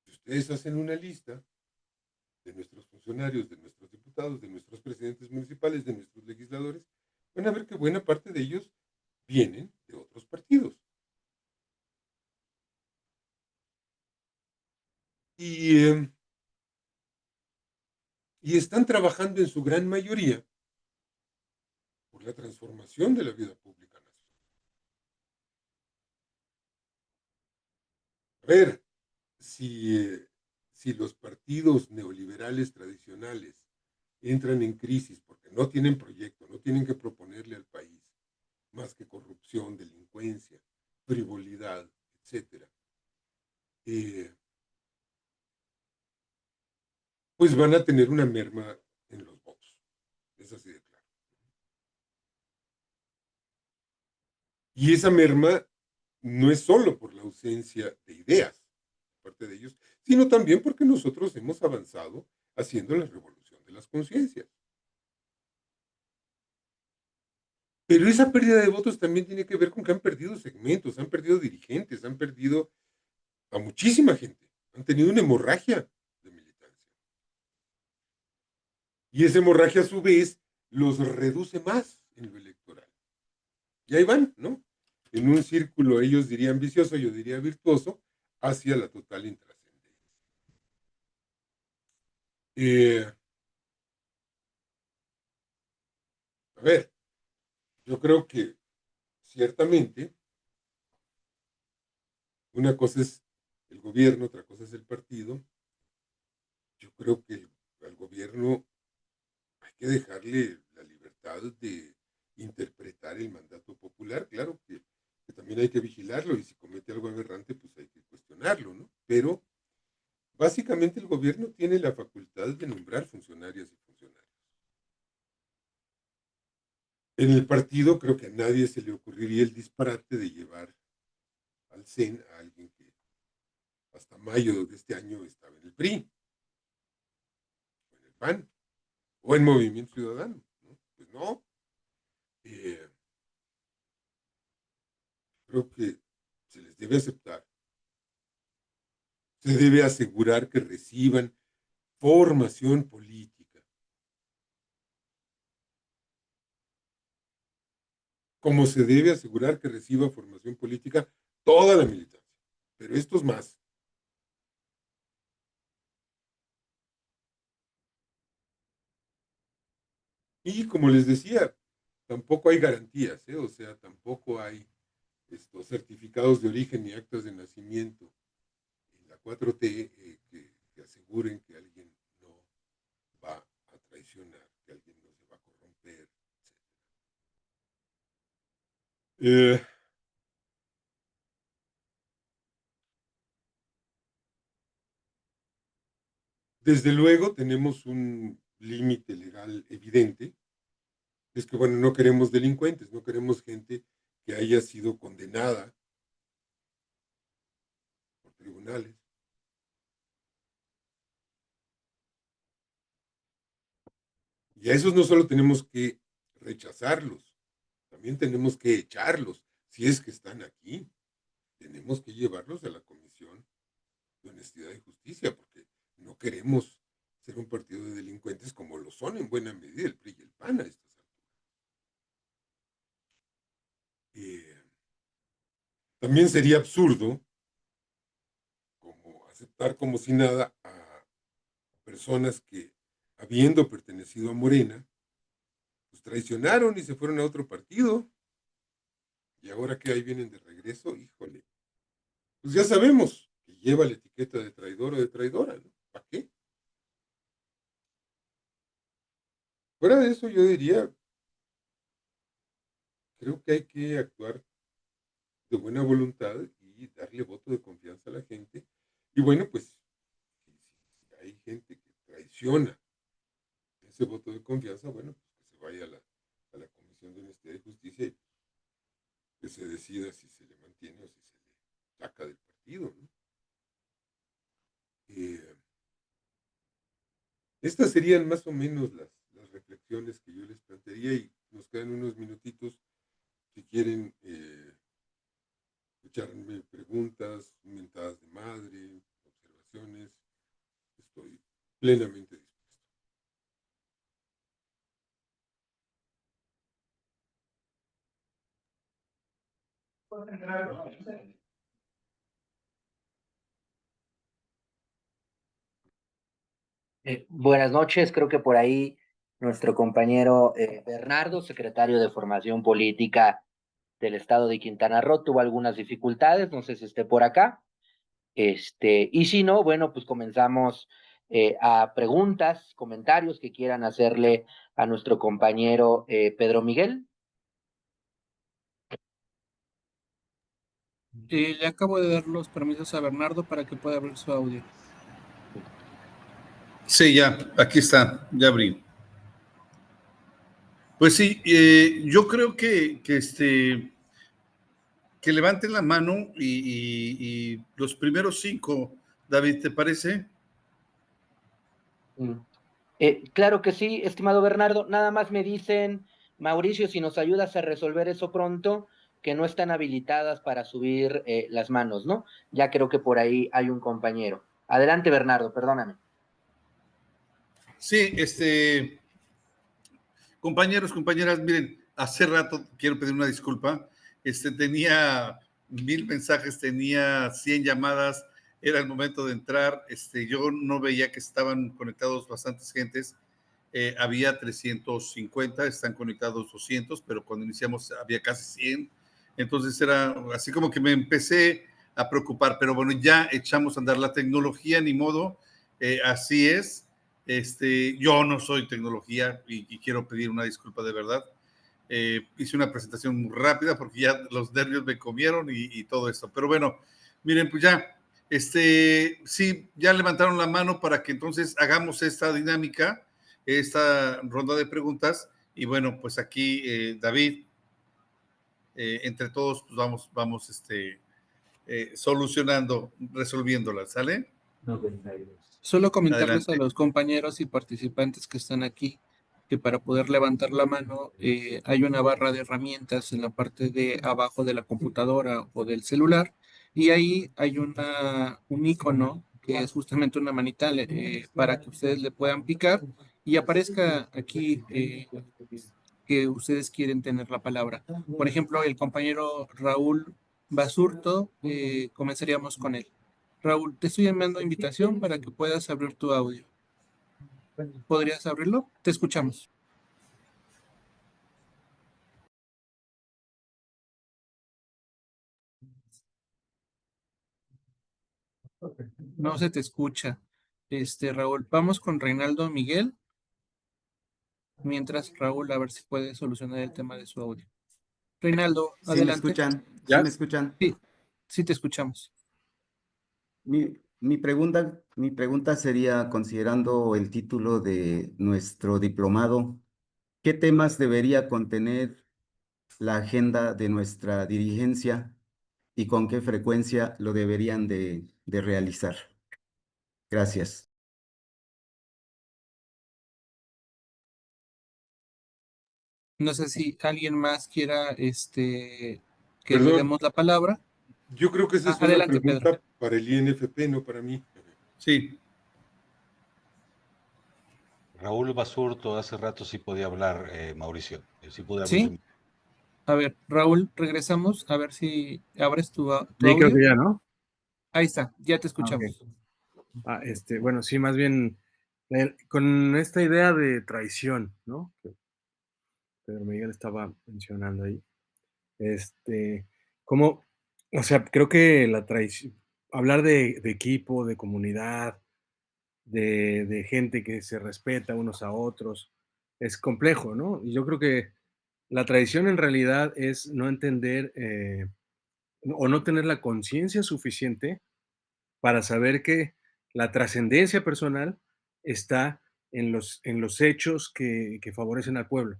Si ustedes hacen una lista de nuestros funcionarios, de nuestros diputados, de nuestros presidentes municipales, de nuestros legisladores, van a ver que buena parte de ellos vienen de otros partidos. Y, y están trabajando en su gran mayoría por la transformación de la vida pública nacional. A ver, si los partidos neoliberales tradicionales entran en crisis porque no tienen proyecto, no tienen que proponerle al país más que corrupción, delincuencia, frivolidad, etcétera, eh, pues van a tener una merma en los votos. Es así de claro. Y esa merma no es solo por la ausencia de ideas por parte de ellos, sino también porque nosotros hemos avanzado haciendo la revolución de las conciencias. Pero esa pérdida de votos también tiene que ver con que han perdido segmentos, han perdido dirigentes, han perdido a muchísima gente, han tenido una hemorragia de militancia. Y esa hemorragia a su vez los reduce más en lo electoral. Y ahí van, ¿no? En un círculo, ellos dirían vicioso, yo diría virtuoso, hacia la total intrascendencia. Eh, a ver, yo creo que ciertamente una cosa es el gobierno, otra cosa es el partido. Yo creo que al gobierno hay que dejarle la libertad de interpretar el mandato popular. Claro que también hay que vigilarlo y si comete algo aberrante, pues hay que cuestionarlo, ¿no? Pero básicamente el gobierno tiene la facultad de nombrar funcionarias y funcionarios. En el partido creo que a nadie se le ocurriría el disparate de llevar al CEN a alguien que hasta mayo de este año estaba en el PRI, o en el PAN, o en Movimiento Ciudadano, ¿no? Pues no. Eh, Creo que se les debe aceptar, se debe asegurar que reciban formación política, como se debe asegurar que reciba formación política toda la militancia, pero estos más. Y como les decía, tampoco hay garantías, ¿eh? O sea, tampoco hay estos certificados de origen ni actas de nacimiento en la 4T que aseguren que alguien no va a traicionar, que alguien no se va a corromper, etc. Eh, Desde luego tenemos un límite legal evidente, es que bueno, no queremos delincuentes, no queremos gente que haya sido condenada por tribunales. Y a esos no solo tenemos que rechazarlos, también tenemos que echarlos, si es que están aquí. Tenemos que llevarlos a la Comisión de Honestidad y Justicia, porque no queremos ser un partido de delincuentes como lo son en buena medida el PRI y el PAN a estas alturas. Eh, También sería absurdo como aceptar como si nada a personas que, habiendo pertenecido a Morena, pues traicionaron y se fueron a otro partido. Y ahora que ahí vienen de regreso, híjole, pues ya sabemos que lleva la etiqueta de traidor o de traidora, ¿no? ¿Para qué? Fuera de eso, yo diría, creo que hay que actuar de buena voluntad y sí, darle voto de confianza a la gente. Y bueno, pues, si hay gente que traiciona ese voto de confianza, bueno, pues que se vaya a la Comisión de Honestidad y Justicia y que se decida si se le mantiene o si se le saca del partido, ¿no? Eh, Estas serían más o menos las reflexiones que yo les plantearía y nos quedan unos minutitos si quieren echarme preguntas, mentadas de madre, observaciones. Estoy plenamente dispuesto. Buenas noches, creo que por ahí nuestro compañero Bernardo, secretario de Formación Política del Estado de Quintana Roo, tuvo algunas dificultades, no sé si esté por acá. Y si no, bueno, pues comenzamos a preguntas, comentarios que quieran hacerle a nuestro compañero Pedro Miguel. Le acabo de dar los permisos a Bernardo para que pueda abrir su audio. Sí, ya, aquí está, ya abrí. Pues sí, yo creo que levanten la mano y los primeros 5, David, ¿te parece? Claro que sí, estimado Bernardo. Nada más me dicen, Mauricio, si nos ayudas a resolver eso pronto, que no están habilitadas para subir las manos, ¿no? Ya creo que por ahí hay un compañero. Adelante, Bernardo, perdóname. Sí, compañeros, compañeras, miren, hace rato quiero pedir una disculpa. Tenía 1000 mensajes, tenía 100 llamadas, era el momento de entrar. Yo no veía que estaban conectados bastantes gentes. Había 350, están conectados 200, pero cuando iniciamos había casi 100. Entonces era así como que me empecé a preocupar, pero bueno, ya echamos a andar la tecnología, ni modo, así es. Yo no soy tecnología y quiero pedir una disculpa de verdad. Hice una presentación muy rápida porque ya los nervios me comieron y todo esto. Pero bueno, miren, pues ya, sí, ya levantaron la mano para que entonces hagamos esta dinámica, esta ronda de preguntas. Y bueno, pues aquí, David, entre todos, pues vamos solucionando, resolviéndolas, ¿sale? Solo comentarles a Adelante. los compañeros y participantes que están aquí que para poder levantar la mano hay una barra de herramientas en la parte de abajo de la computadora o del celular y ahí hay un icono que es justamente una manita para que ustedes le puedan picar y aparezca aquí que ustedes quieren tener la palabra. Por ejemplo, el compañero Raúl Basurto, comenzaríamos con él. Raúl, te estoy enviando invitación para que puedas abrir tu audio. ¿Podrías abrirlo? Te escuchamos. No se te escucha. Raúl, vamos con Reinaldo Miguel. Mientras Raúl, a ver si puede solucionar el tema de su audio. Reinaldo, Sí me adelante. escuchan, sí ¿Ya? me escuchan. Sí, sí te escuchamos. Mi pregunta sería, considerando el título de nuestro diplomado, ¿qué temas debería contener la agenda de nuestra dirigencia y con qué frecuencia lo deberían de realizar? Gracias. No sé si alguien más quiera que le Perdón, demos la palabra. yo creo que esa es una Adelante, Pedro. pregunta para el INFP, no para mí. Sí. Raúl Basurto, hace rato sí podía hablar, Mauricio. Sí pude abrir ¿Sí? su... A ver, Raúl, regresamos a ver si abres tu Sí, creo audio. que ya, ¿no? Ahí está, ya te Ah, ok. escuchamos. Bueno, sí, más bien con esta idea de traición, ¿no? Que Pedro Miguel estaba mencionando ahí. Este, como, o sea, creo que la traición, hablar de equipo, de comunidad, de gente que se respeta unos a otros, es complejo, ¿no? Y yo creo que la traición en realidad es no entender o no tener la conciencia suficiente para saber que la trascendencia personal está en los hechos que favorecen al pueblo.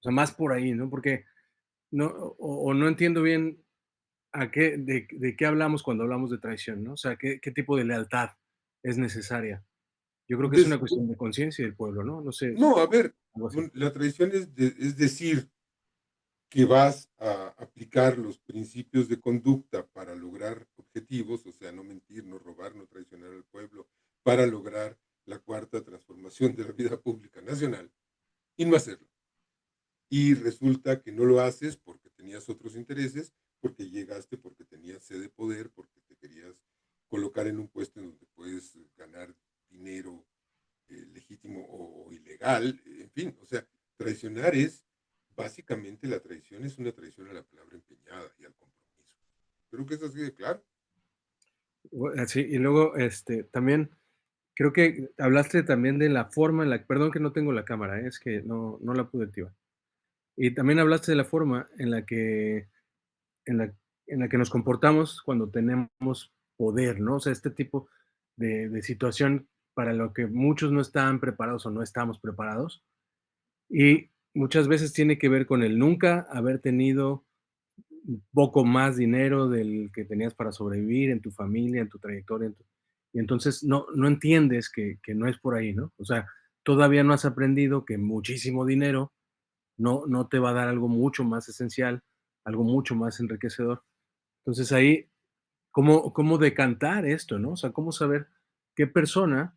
O sea, más por ahí, ¿no? Porque no, o no entiendo bien de qué hablamos cuando hablamos de traición, ¿no? O sea, qué tipo de lealtad es necesaria. Yo creo que es una Des- cuestión de conciencia del pueblo, ¿no? No sé, no, a ver, algo así. la traición es decir que vas a aplicar los principios de conducta para lograr objetivos, o sea, no mentir, no robar, no traicionar al pueblo, para lograr la cuarta transformación de la vida pública nacional, y no hacerlo. Y resulta que no lo haces porque tenías otros intereses, porque llegaste, porque tenías sed de poder, porque te querías colocar en un puesto en donde puedes ganar dinero legítimo o ilegal, en fin, o sea, traicionar es, básicamente la traición es una traición a la palabra empeñada y al compromiso. Creo que es así de claro. Sí, y luego, también creo que hablaste también de la forma en la, perdón que no tengo la cámara, es que no la pude activar. Y también hablaste de la forma en la, en la que nos comportamos cuando tenemos poder, ¿no? O sea, este tipo de situación para lo que muchos no están preparados o no estamos preparados. Y muchas veces tiene que ver con el nunca haber tenido un poco más dinero del que tenías para sobrevivir en tu familia, en tu trayectoria, y entonces no entiendes que no es por ahí, ¿no? O sea, todavía no has aprendido que muchísimo dinero no te va a dar algo mucho más esencial, algo mucho más enriquecedor. Entonces ahí, ¿cómo decantar esto, no? O sea, ¿cómo saber qué persona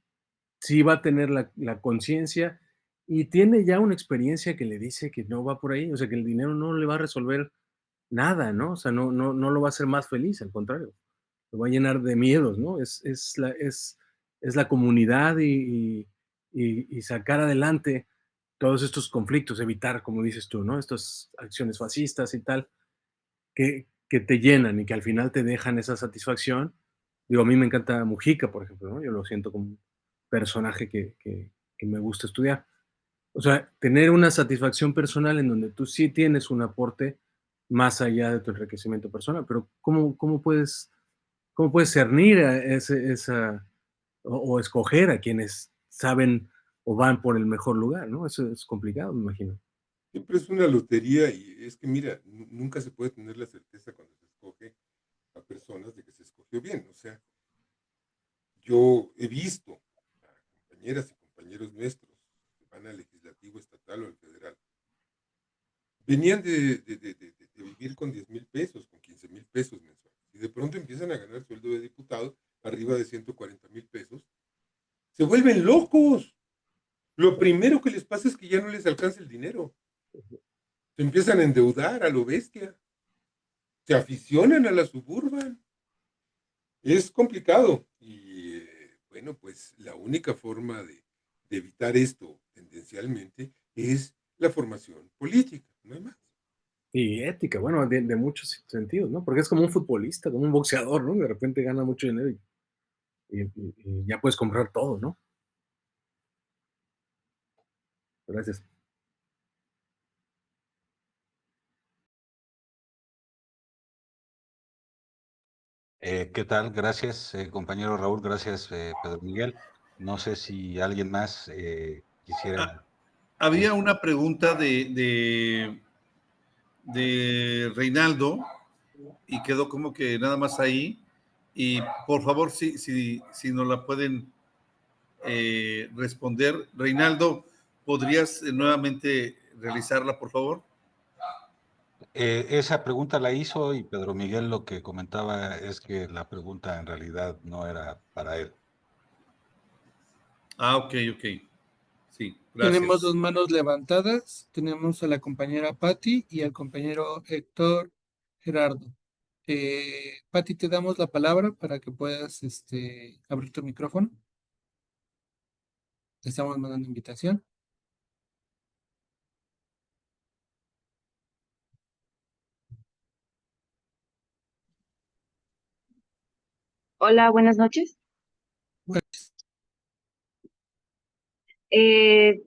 sí va a tener la conciencia y tiene ya una experiencia que le dice que no va por ahí? O sea, que el dinero no le va a resolver nada, ¿no? O sea, no lo va a hacer más feliz, al contrario, lo va a llenar de miedos, ¿no? Es la comunidad y sacar adelante todos estos conflictos, evitar, como dices tú, ¿no? Estas acciones fascistas y tal, que te llenan y que al final te dejan esa satisfacción. Digo, a mí me encanta Mujica, por ejemplo, ¿no? Yo lo siento como un personaje que me gusta estudiar. O sea, tener una satisfacción personal en donde tú sí tienes un aporte más allá de tu enriquecimiento personal, pero cómo puedes cernir a esa o escoger a quienes saben o van por el mejor lugar, ¿no? Eso es complicado, me imagino. Siempre es una lotería y es que, mira, nunca se puede tener la certeza cuando se escoge a personas de que se escogió bien. O sea, yo he visto a compañeras y compañeros nuestros que van al legislativo estatal o al federal. Venían de vivir con 10,000 pesos, con 15,000 pesos mensuales. Y de pronto empiezan a ganar sueldo de diputado arriba de 140,000 pesos. Se vuelven locos. Lo primero que les pasa es que ya no les alcanza el dinero. Se empiezan a endeudar a lo bestia. Se aficionan a la suburban. Es complicado. Y bueno, pues la única forma de evitar esto tendencialmente es la formación política, no hay más. Y ética, bueno, de muchos sentidos, ¿no? Porque es como un futbolista, como un boxeador, ¿no? De repente gana mucho dinero y ya puedes comprar todo, ¿no? Gracias. ¿Qué tal? Gracias, compañero Raúl. Gracias, Pedro Miguel. No sé si alguien más quisiera. Había una pregunta de Reinaldo y quedó como que nada más ahí. Y por favor, si nos la pueden responder. Reinaldo, ¿podrías nuevamente realizarla, por favor? Esa pregunta la hizo y Pedro Miguel lo que comentaba es que la pregunta en realidad no era para él. Ah, ok, ok. Sí, Tenemos gracias. dos manos levantadas. Tenemos a la compañera Patti y al compañero Héctor Gerardo. Patti, te damos la palabra para que puedas abrir tu micrófono. Te estamos mandando invitación. Hola, buenas noches. Bueno,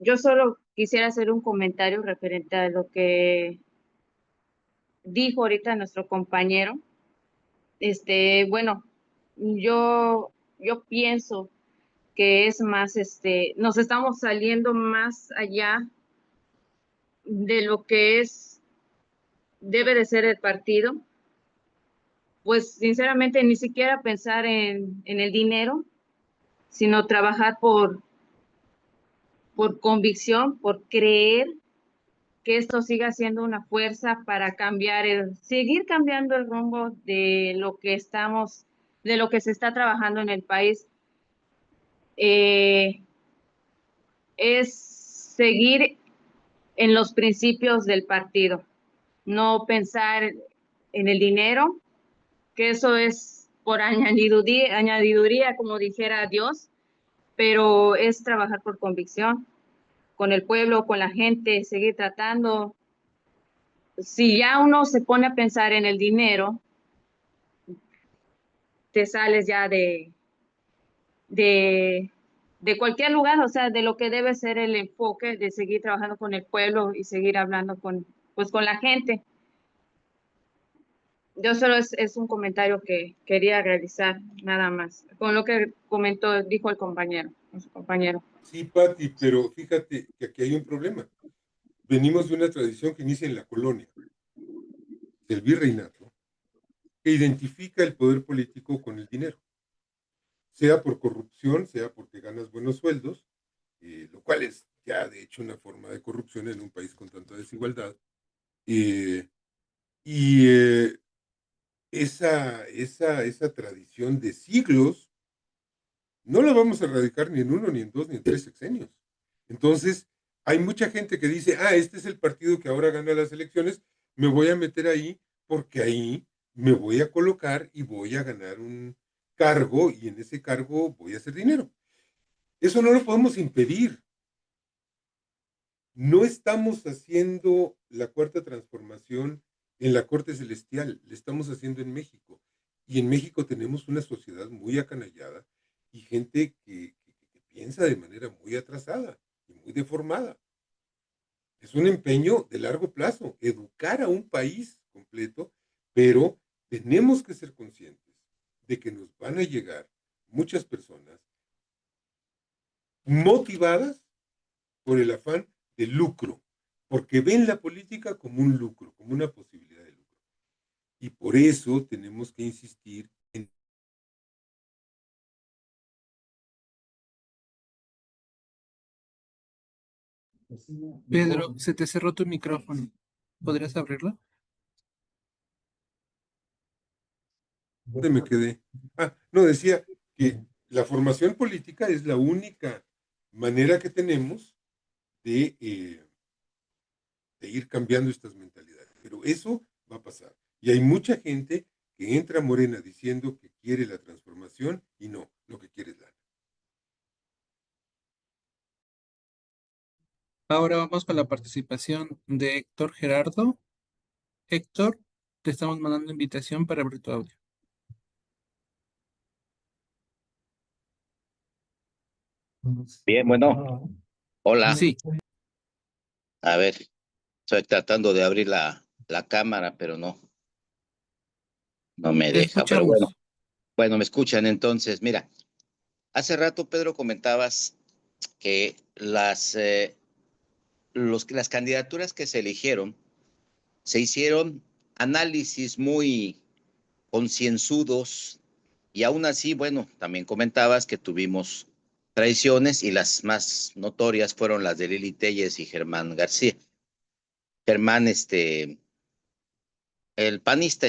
Yo solo quisiera hacer un comentario referente a lo que dijo ahorita nuestro compañero. bueno, yo pienso que es más, nos estamos saliendo más allá de lo que debe de ser el partido. Pues sinceramente ni siquiera pensar en el dinero, sino trabajar por convicción, por creer que esto siga siendo una fuerza para seguir cambiando el rumbo de lo que se está trabajando en el país. Es seguir en los principios del partido, no pensar en el dinero, que eso es por añadiduría, como dijera Dios, pero es trabajar por convicción, con el pueblo, con la gente, seguir tratando. Si ya uno se pone a pensar en el dinero, te sales ya de, de cualquier lugar, o sea, de lo que debe ser el enfoque de seguir trabajando con el pueblo y seguir hablando con la gente. Yo solo es un comentario que quería realizar, nada más, con lo que dijo el compañero, nuestro compañero. Sí, Pati, pero fíjate que aquí hay un problema. Venimos de una tradición que inicia en la colonia, del virreinato, que identifica el poder político con el dinero, sea por corrupción, sea porque ganas buenos sueldos, lo cual es ya de hecho una forma de corrupción en un país con tanta desigualdad. Y esa tradición de siglos no la vamos a erradicar ni en 1, ni en 2, ni en 3 sexenios. Entonces, hay mucha gente que dice, este es el partido que ahora gana las elecciones, me voy a meter ahí porque ahí me voy a colocar y voy a ganar un cargo y en ese cargo voy a hacer dinero. Eso no lo podemos impedir. No estamos haciendo la cuarta transformación en la corte celestial, la estamos haciendo en México. Y en México tenemos una sociedad muy acanallada y gente que piensa de manera muy atrasada y muy deformada. Es un empeño de largo plazo, educar a un país completo, pero tenemos que ser conscientes de que nos van a llegar muchas personas motivadas por el afán de lucro, porque ven la política como un lucro, como una posibilidad de lucro. Y por eso tenemos que insistir en... Pedro, se te cerró tu micrófono. ¿Podrías abrirlo? ¿Dónde me quedé? No, decía que la formación política es la única manera que tenemos de ir cambiando estas mentalidades. Pero eso va a pasar. Y hay mucha gente que entra a Morena diciendo que quiere la transformación y no, lo que quiere es lana. Ahora vamos con la participación de Héctor Gerardo. Héctor, te estamos mandando invitación para abrir tu audio. Bien, bueno, hola. Sí, A ver, estoy tratando de abrir la cámara, pero no me te deja. Pero escuchamos. bueno, me escuchan entonces. Mira, hace rato, Pedro, comentabas que las candidaturas que se eligieron se hicieron análisis muy concienzudos y aún así, bueno, también comentabas que tuvimos traiciones y las más notorias fueron las de Lili Téllez y Germán García. Germán, el panista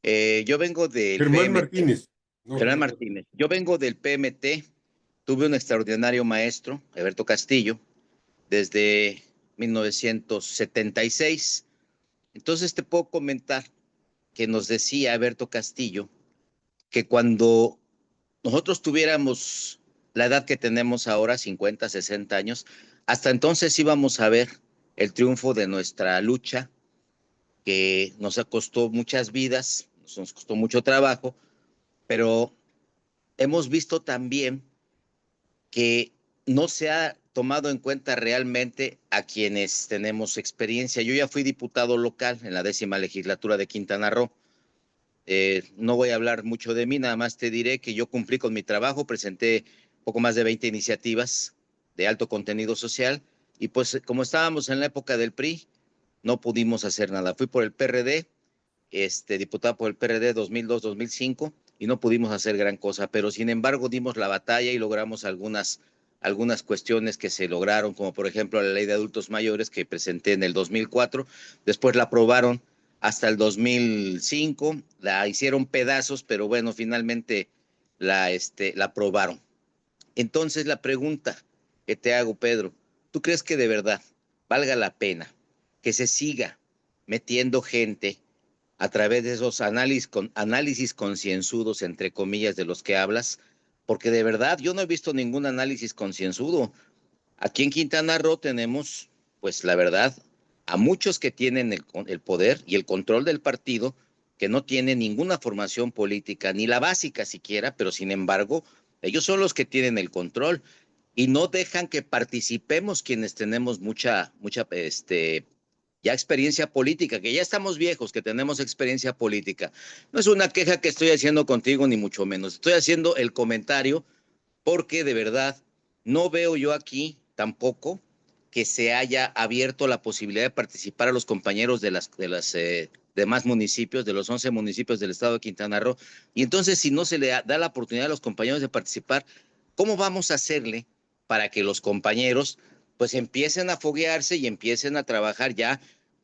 yo vengo del Germán PMT, Martínez. No, Germán Germán. Martínez. Yo vengo del PMT, tuve un extraordinario maestro, Alberto Castillo, desde 1976. Entonces te puedo comentar que nos decía Alberto Castillo que cuando nosotros tuviéramos la edad que tenemos ahora, 50, 60 años, hasta entonces íbamos a ver el triunfo de nuestra lucha, que nos costó muchas vidas, nos costó mucho trabajo, pero hemos visto también que no se ha tomado en cuenta realmente a quienes tenemos experiencia. Yo ya fui diputado local en la 10ª legislatura de Quintana Roo. No voy a hablar mucho de mí, nada más te diré que yo cumplí con mi trabajo, presenté poco más de 20 iniciativas de alto contenido social y pues como estábamos en la época del PRI, no pudimos hacer nada. Fui por el PRD, diputado por el PRD 2002-2005 y no pudimos hacer gran cosa, pero sin embargo dimos la batalla y logramos algunas cuestiones que se lograron, como por ejemplo la ley de adultos mayores que presenté en el 2004, después la aprobaron hasta el 2005, la hicieron pedazos, pero bueno, finalmente la aprobaron. Entonces la pregunta que te hago, Pedro, ¿tú crees que de verdad valga la pena que se siga metiendo gente a través de esos análisis concienzudos, entre comillas, de los que hablas? Porque de verdad yo no he visto ningún análisis concienzudo. Aquí en Quintana Roo tenemos, pues la verdad, a muchos que tienen el poder y el control del partido, que no tienen ninguna formación política, ni la básica siquiera, pero sin embargo, ellos son los que tienen el control y no dejan que participemos quienes tenemos mucha, ya experiencia política, que ya estamos viejos, que tenemos experiencia política. No es una queja que estoy haciendo contigo, ni mucho menos. Estoy haciendo el comentario porque de verdad no veo yo aquí tampoco que se haya abierto la posibilidad de participar a los compañeros de las demás municipios, de los 11 municipios del estado de Quintana Roo. Y entonces, si no se le da la oportunidad a los compañeros de participar, ¿cómo vamos a hacerle para que los compañeros pues empiecen a foguearse y empiecen a trabajar ya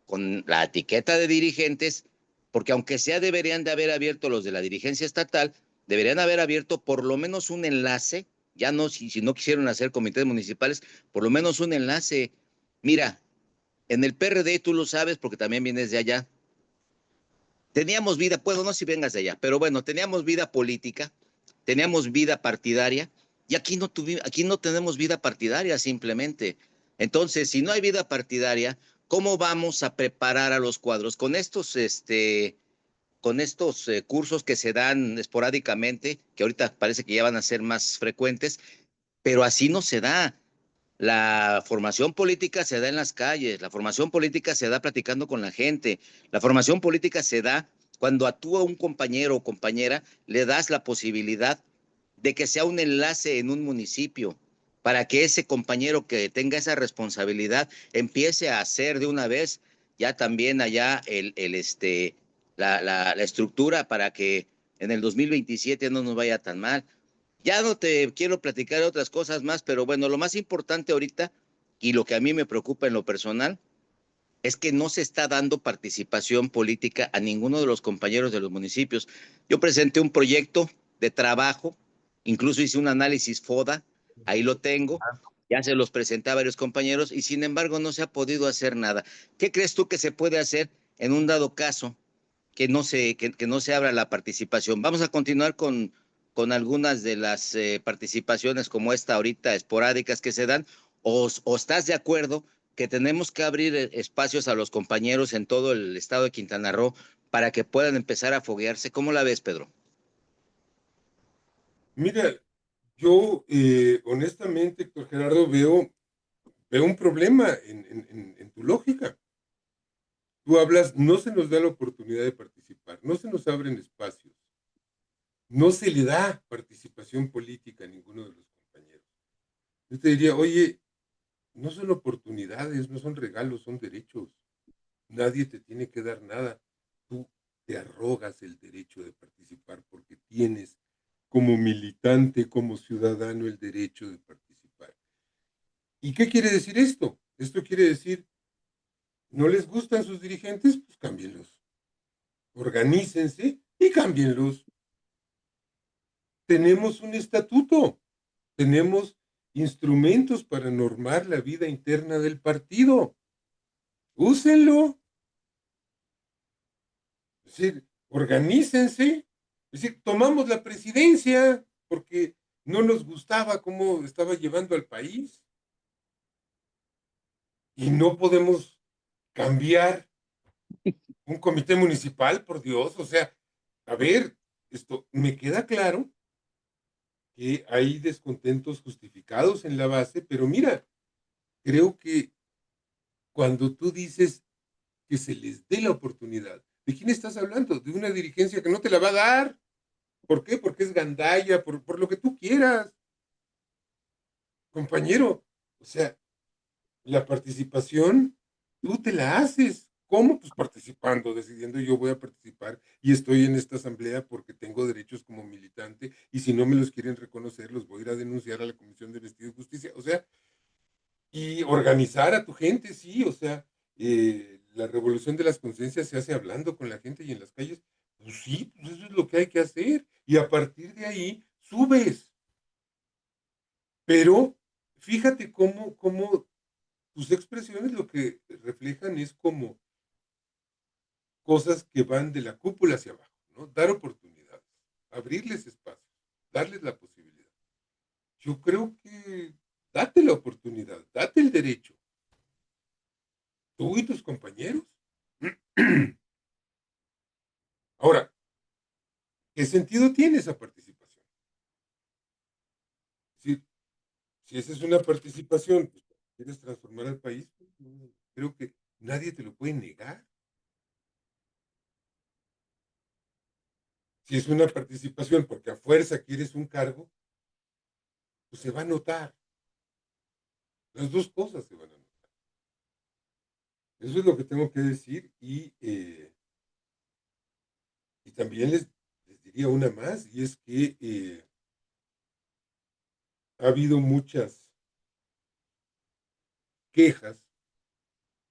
con la etiqueta de dirigentes? Porque aunque sea deberían de haber abierto los de la dirigencia estatal, deberían haber abierto por lo menos un enlace, ya no, si no quisieron hacer comités municipales, por lo menos un enlace. Mira, en el PRD, tú lo sabes porque también vienes de allá, teníamos vida, no sé si vengas de allá, pero bueno, teníamos vida política, teníamos vida partidaria, y aquí no tenemos vida partidaria simplemente. Entonces, si no hay vida partidaria, ¿cómo vamos a preparar a los cuadros? Con estos cursos que se dan esporádicamente, que ahorita parece que ya van a ser más frecuentes, pero así no se da. La formación política se da en las calles, la formación política se da platicando con la gente, la formación política se da cuando actúa un compañero o compañera, le das la posibilidad de que sea un enlace en un municipio, para que ese compañero que tenga esa responsabilidad empiece a hacer de una vez ya también allá la estructura para que en el 2027 no nos vaya tan mal. Ya no te quiero platicar de otras cosas más, pero bueno, lo más importante ahorita y lo que a mí me preocupa en lo personal es que no se está dando participación política a ninguno de los compañeros de los municipios. Yo presenté un proyecto de trabajo, incluso hice un análisis FODA, ahí lo tengo, ya se los presenté a varios compañeros y sin embargo no se ha podido hacer nada. ¿Qué crees tú que se puede hacer en un dado caso que no se abra la participación? Vamos a continuar con algunas de las participaciones como esta ahorita esporádicas que se dan, o estás de acuerdo que tenemos que abrir espacios a los compañeros en todo el estado de Quintana Roo para que puedan empezar a foguearse. ¿Cómo la ves, Pedro? Mira, yo honestamente, Héctor Gerardo, veo un problema en tu lógica. Tú hablas, no se nos da la oportunidad de participar, no se nos abren espacios, no se le da participación política a ninguno de los compañeros. Yo te diría, oye, no son oportunidades, no son regalos, son derechos. Nadie te tiene que dar nada. Tú te arrogas el derecho de participar porque tienes como militante, como ciudadano, el derecho de participar. ¿Y qué quiere decir esto? Esto quiere decir, ¿no les gustan sus dirigentes? Pues cámbienlos. Organícense y cámbienlos. Tenemos un estatuto, tenemos instrumentos para normar la vida interna del partido. Úsenlo. Es decir, organícense. Es decir, tomamos la presidencia porque no nos gustaba cómo estaba llevando al país. Y no podemos cambiar un comité municipal, por Dios. O sea, a ver, esto me queda claro que hay descontentos justificados en la base, pero mira, creo que cuando tú dices que se les dé la oportunidad ¿De quién estás hablando? De una dirigencia que no te la va a dar. ¿Por qué? Porque es gandalla, por lo que tú quieras. Compañero, o sea, la participación, tú te la haces. ¿Cómo? Pues participando, decidiendo yo voy a participar y estoy en esta asamblea porque tengo derechos como militante y si no me los quieren reconocer, los voy a ir a denunciar a la Comisión de Vestido y Justicia. O sea, y organizar a tu gente, sí, o sea, la revolución de las conciencias se hace hablando con la gente y en las calles. Pues sí, pues eso es lo que hay que hacer. Y a partir de ahí, subes. Pero fíjate cómo tus expresiones lo que reflejan es como cosas que van de la cúpula hacia abajo, ¿no? Dar oportunidades, abrirles espacios, darles la posibilidad. Yo creo que date la oportunidad, date el derecho. Tú y tus compañeros. Ahora, ¿qué sentido tiene esa participación? Si esa es una participación, pues, quieres transformar al país, pues, creo que nadie te lo puede negar. Si es una participación porque a fuerza quieres un cargo, pues se va a notar. Las dos cosas se van a notar. Eso es lo que tengo que decir y también les diría una más, y es que ha habido muchas quejas,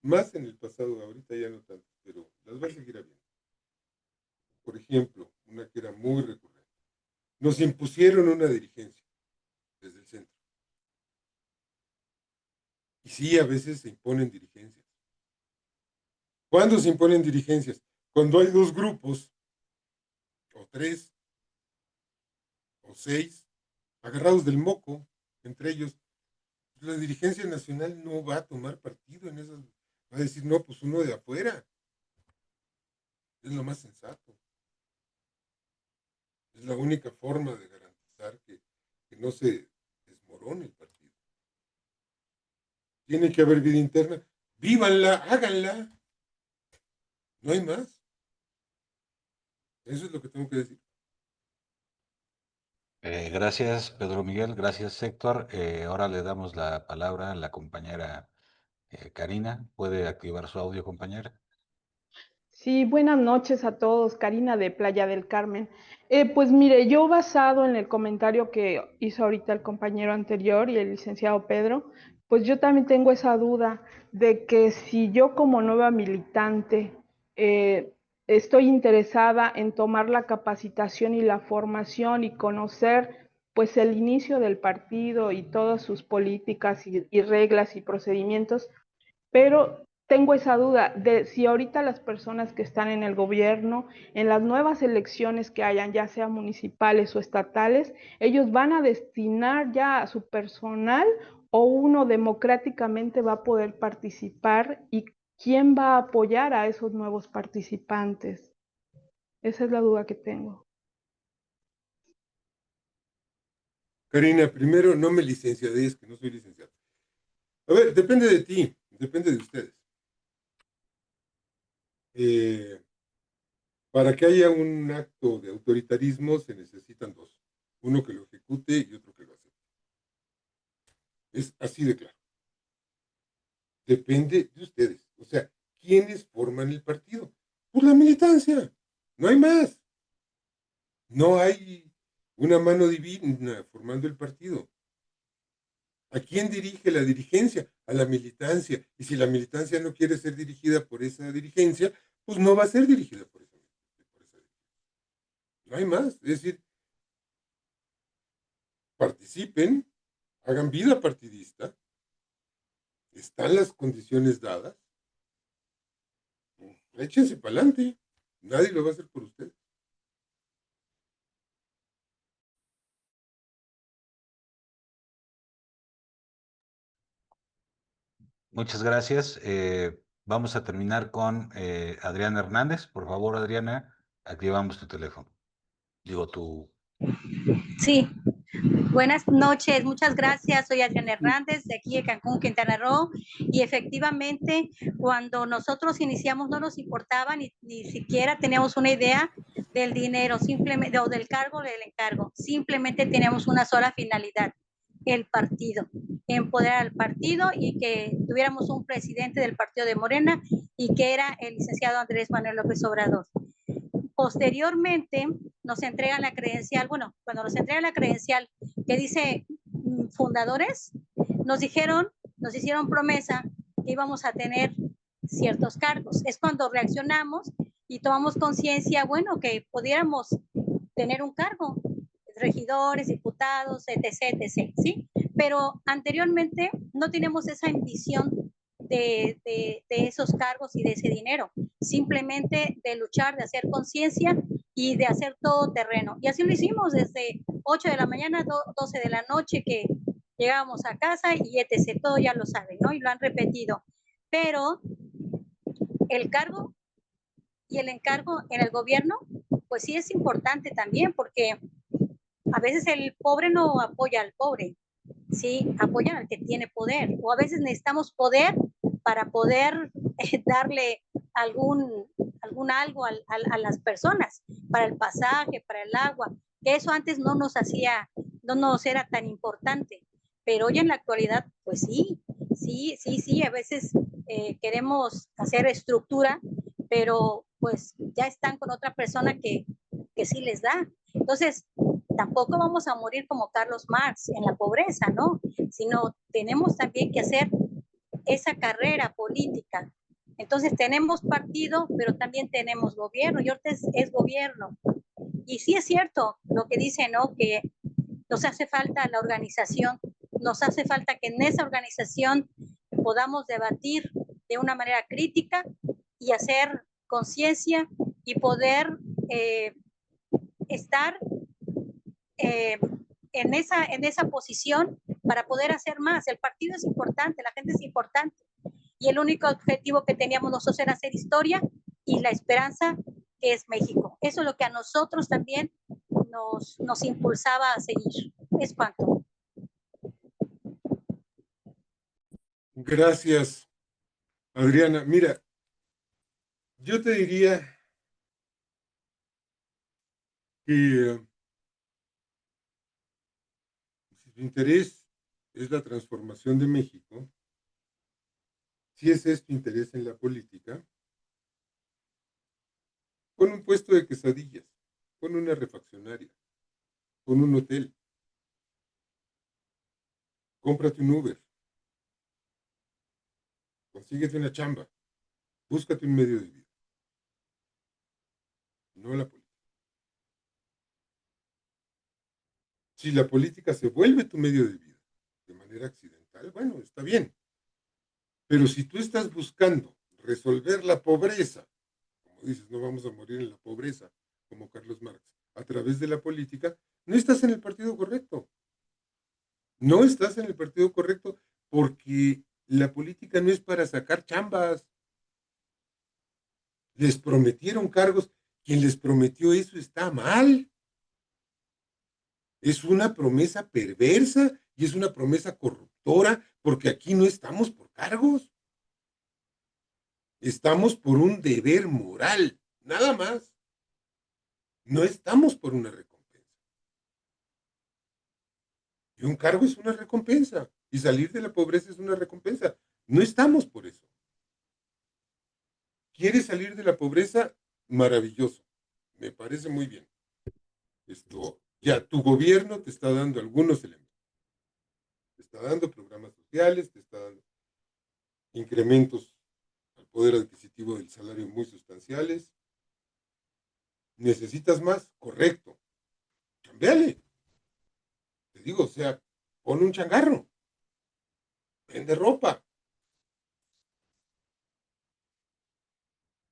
más en el pasado, ahorita ya no tanto, pero las va a seguir habiendo. Por ejemplo, una que era muy recurrente. Nos impusieron una dirigencia desde el centro. Y sí, a veces se imponen dirigencias. ¿Cuándo se imponen dirigencias? Cuando hay dos grupos, o tres, o seis, agarrados del moco, entre ellos. La dirigencia nacional no va a tomar partido en esas. Va a decir, no, pues uno de afuera. Es lo más sensato. Es la única forma de garantizar que no se desmorone el partido. Tiene que haber vida interna. Vívanla, háganla. No hay más. Eso es lo que tengo que decir. Gracias, Pedro Miguel. Gracias, Héctor. Ahora le damos la palabra a la compañera Karina. ¿Puede activar su audio, compañera? Sí, buenas noches a todos. Karina de Playa del Carmen. Pues mire, yo basado en el comentario que hizo ahorita el compañero anterior y el licenciado Pedro, pues yo también tengo esa duda de que si yo como nueva militante estoy interesada en tomar la capacitación y la formación y conocer pues el inicio del partido y todas sus políticas y reglas y procedimientos, pero tengo esa duda de si ahorita las personas que están en el gobierno, en las nuevas elecciones que hayan, ya sea municipales o estatales, ellos van a destinar ya a su personal o uno democráticamente va a poder participar y quién va a apoyar a esos nuevos participantes. Esa es la duda que tengo. Karina, primero, no me licenciades, que no soy licenciado. A ver, depende de ti, depende de ustedes. Para que haya un acto de autoritarismo se necesitan dos. Uno que lo ejecute y otro que lo acepte. Es así de claro. Depende de ustedes. O sea, ¿quiénes forman el partido? Pues la militancia. No hay más. No hay una mano divina formando el partido. ¿A quién dirige la dirigencia? A la militancia. Y si la militancia no quiere ser dirigida por esa dirigencia, pues no va a ser dirigida por esa dirigencia. No hay más. Es decir, participen, hagan vida partidista, están las condiciones dadas, échense para adelante. Nadie lo va a hacer por ustedes. Muchas gracias. Vamos a terminar con Adriana Hernández. Por favor, Adriana, activamos tu teléfono. Digo, tu... Sí, Buenas noches, muchas gracias. Soy Adriana Hernández, de aquí de Cancún, Quintana Roo. Y efectivamente, cuando nosotros iniciamos no nos importaba ni siquiera teníamos una idea del dinero, simplemente, o del cargo, del encargo. Simplemente teníamos una sola finalidad, el partido, empoderar al partido y que tuviéramos un presidente del partido de Morena y que era el licenciado Andrés Manuel López Obrador. Posteriormente nos entregan la credencial, bueno, cuando nos entregan la credencial que dice fundadores, nos hicieron promesa que íbamos a tener ciertos cargos. Es cuando reaccionamos y tomamos conciencia, bueno, que pudiéramos tener un cargo, regidores, diputados, etc., etc., ¿sí? Pero anteriormente no teníamos esa ambición de esos cargos y de ese dinero, simplemente de luchar, de hacer conciencia y de hacer todo terreno. Y así lo hicimos desde 8 de la mañana, 12 de la noche, que llegábamos a casa y etc., todo ya lo saben, ¿no? Y lo han repetido. Pero el cargo y el encargo en el gobierno, pues sí es importante también, porque a veces el pobre no apoya al pobre, sí, apoyan al que tiene poder, o a veces necesitamos poder para poder darle algún algo a las personas, para el pasaje, para el agua, que eso antes no nos era tan importante, pero hoy en la actualidad, pues sí, a veces queremos hacer estructura, pero pues ya están con otra persona que sí les da. Entonces, tampoco vamos a morir como Carlos Marx en la pobreza, ¿no? Sino tenemos también que hacer esa carrera política. Entonces tenemos partido, pero también tenemos gobierno, y ahorita es gobierno. Y sí es cierto lo que dice, ¿no? Que nos hace falta la organización, nos hace falta que en esa organización podamos debatir de una manera crítica y hacer conciencia y poder estar en esa posición para poder hacer más. El partido es importante, la gente es importante, y el único objetivo que teníamos nosotros era hacer historia y la esperanza que es México. Eso es lo que a nosotros también nos impulsaba a seguir. Es cuanto. Gracias, Adriana. Mira, yo te diría que si tu interés es la transformación de México, si ese es tu interés en la política, pon un puesto de quesadillas, pon una refaccionaria, pon un hotel, cómprate un Uber, consíguete una chamba, búscate un medio de vida, no la política. Si la política se vuelve tu medio de vida de manera accidental, bueno, está bien. Pero si tú estás buscando resolver la pobreza, como dices, no vamos a morir en la pobreza, como Carlos Marx, a través de la política, no estás en el partido correcto. No estás en el partido correcto porque la política no es para sacar chambas. Les prometieron cargos. Quien les prometió eso está mal. Es una promesa perversa y es una promesa corruptora, porque aquí no estamos por cargos. Estamos por un deber moral, nada más. No estamos por una recompensa. Y un cargo es una recompensa. Y salir de la pobreza es una recompensa. No estamos por eso. ¿Quieres salir de la pobreza? Maravilloso. Me parece muy bien. Ya tu gobierno te está dando algunos elementos. Te está dando programas sociales, te está dando incrementos al poder adquisitivo del salario muy sustanciales. ¿Necesitas más? Correcto. Cámbiale. Te digo, o sea, pon un changarro. Vende ropa.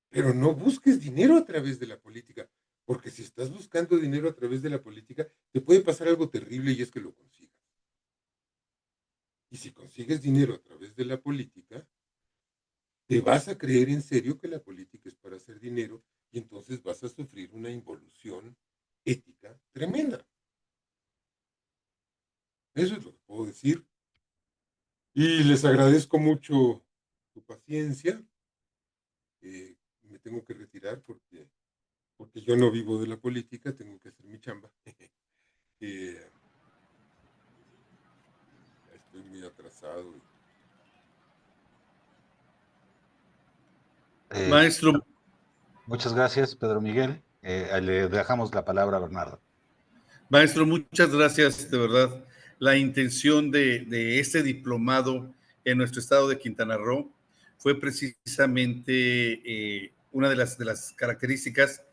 Pero no busques dinero a través de la política, porque si estás buscando dinero a través de la política, te puede pasar algo terrible y es que lo consigas. Y si consigues dinero a través de la política, te vas a creer en serio que la política es para hacer dinero y entonces vas a sufrir una involución ética tremenda. Y les agradezco mucho su paciencia. Me tengo que retirar porque yo no vivo de la política, tengo que hacer mi chamba. Estoy muy atrasado. Maestro, Muchas gracias, Pedro Miguel. Le dejamos la palabra a Bernardo. Maestro, muchas gracias, de verdad. La intención de este diplomado en nuestro estado de Quintana Roo fue precisamente una de las características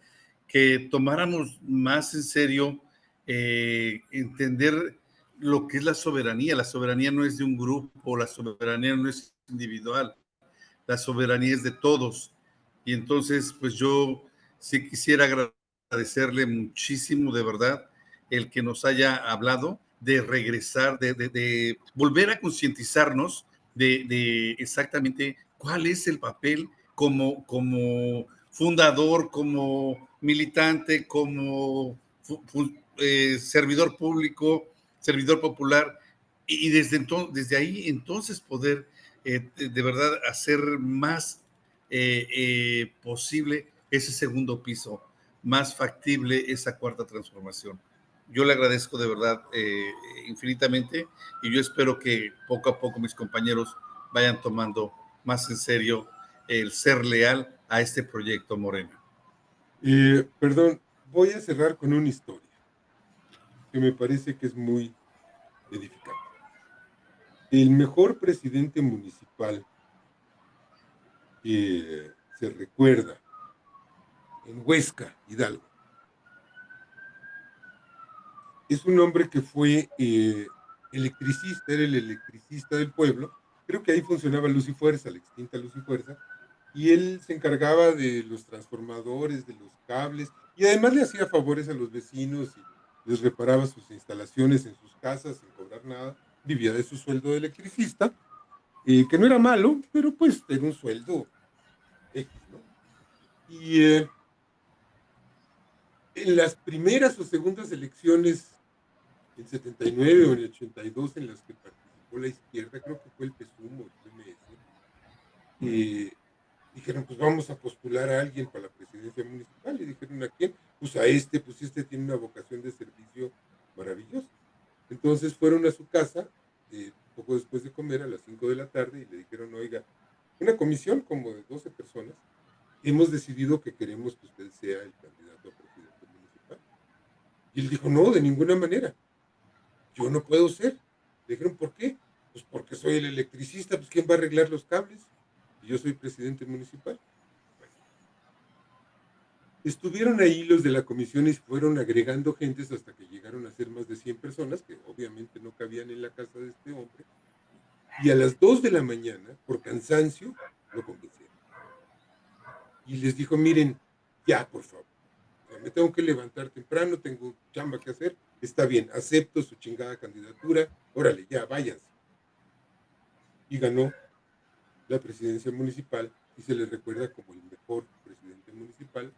que tomáramos más en serio entender lo que es la soberanía. La soberanía no es de un grupo, la soberanía no es individual, la soberanía es de todos. Y entonces, pues yo sí quisiera agradecerle muchísimo, de verdad, el que nos haya hablado de regresar, de volver a concientizarnos de exactamente cuál es el papel como fundador, como militante, como servidor público, servidor popular, y desde ahí entonces poder de verdad hacer más posible ese segundo piso, más factible esa cuarta transformación. Yo le agradezco de verdad infinitamente y yo espero que poco a poco mis compañeros vayan tomando más en serio el ser leal a este proyecto Morena. Perdón, voy a cerrar con una historia que me parece que es muy edificante. El mejor presidente municipal que se recuerda en Huesca, Hidalgo, es un hombre que fue electricista, era el electricista del pueblo. Creo que ahí funcionaba Luz y Fuerza, la extinta Luz y Fuerza, y él se encargaba de los transformadores, de los cables, y además le hacía favores a los vecinos y les reparaba sus instalaciones en sus casas sin cobrar nada. Vivía de su sueldo de electricista, que no era malo, pero pues era un sueldo X, ¿no? Y en las primeras o segundas elecciones, en 79 o en 82, en las que participó la izquierda, creo que fue el PSUM o el PMS, dijeron, pues vamos a postular a alguien para la presidencia municipal. Y dijeron, ¿a quién? Pues a este, pues este tiene una vocación de servicio maravillosa. Entonces fueron a su casa, poco después de comer, a las 5 de la tarde, y le dijeron, oiga, una comisión como de 12 personas, hemos decidido que queremos que usted sea el candidato a presidente municipal. Y él dijo, no, de ninguna manera. Yo no puedo ser. Le dijeron, ¿por qué? Pues porque soy el electricista, pues ¿quién va a arreglar los cables? Y yo soy presidente municipal. Bueno. Estuvieron ahí los de la comisión y fueron agregando gentes hasta que llegaron a ser más de 100 personas, que obviamente no cabían en la casa de este hombre. Y a las 2 de la mañana, por cansancio, lo convencieron. Y les dijo, miren, ya, por favor. O sea, me tengo que levantar temprano, tengo chamba que hacer. Está bien, acepto su chingada candidatura. Órale, ya, váyanse. Y ganó la presidencia municipal y se le recuerda como el mejor presidente municipal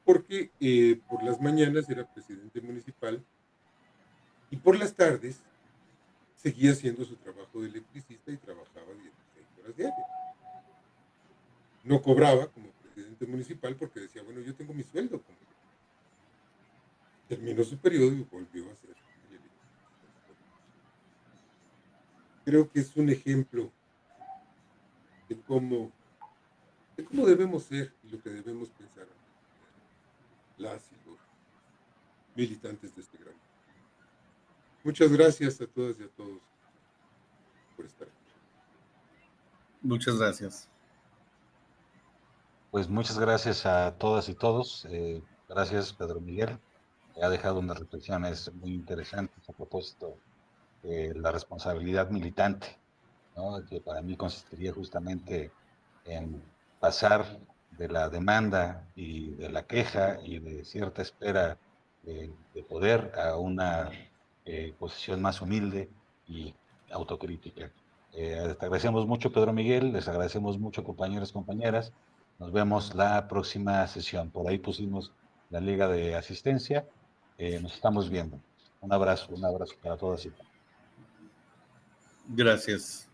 porque por las mañanas era presidente municipal y por las tardes seguía haciendo su trabajo de electricista y trabajaba 16 horas diarias. No cobraba como presidente municipal porque decía, bueno, yo tengo mi sueldo como electricista. Terminó su periodo y volvió a ser el electricista. Creo que es un ejemplo de cómo debemos ser y lo que debemos pensar las y los militantes de este gran país. Muchas gracias a todas y a todos por estar aquí. Muchas gracias. Pues muchas gracias a todas y todos. Gracias, Pedro Miguel. Ha dejado unas reflexiones muy interesantes a propósito de la responsabilidad militante, ¿no? Que para mí consistiría justamente en pasar de la demanda y de la queja y de cierta espera de poder a una posición más humilde y autocrítica. Te agradecemos mucho, Pedro Miguel, les agradecemos mucho, compañeros, compañeras. Nos vemos la próxima sesión. Por ahí pusimos la liga de asistencia. Nos estamos viendo. Un abrazo para todas y todos. Gracias.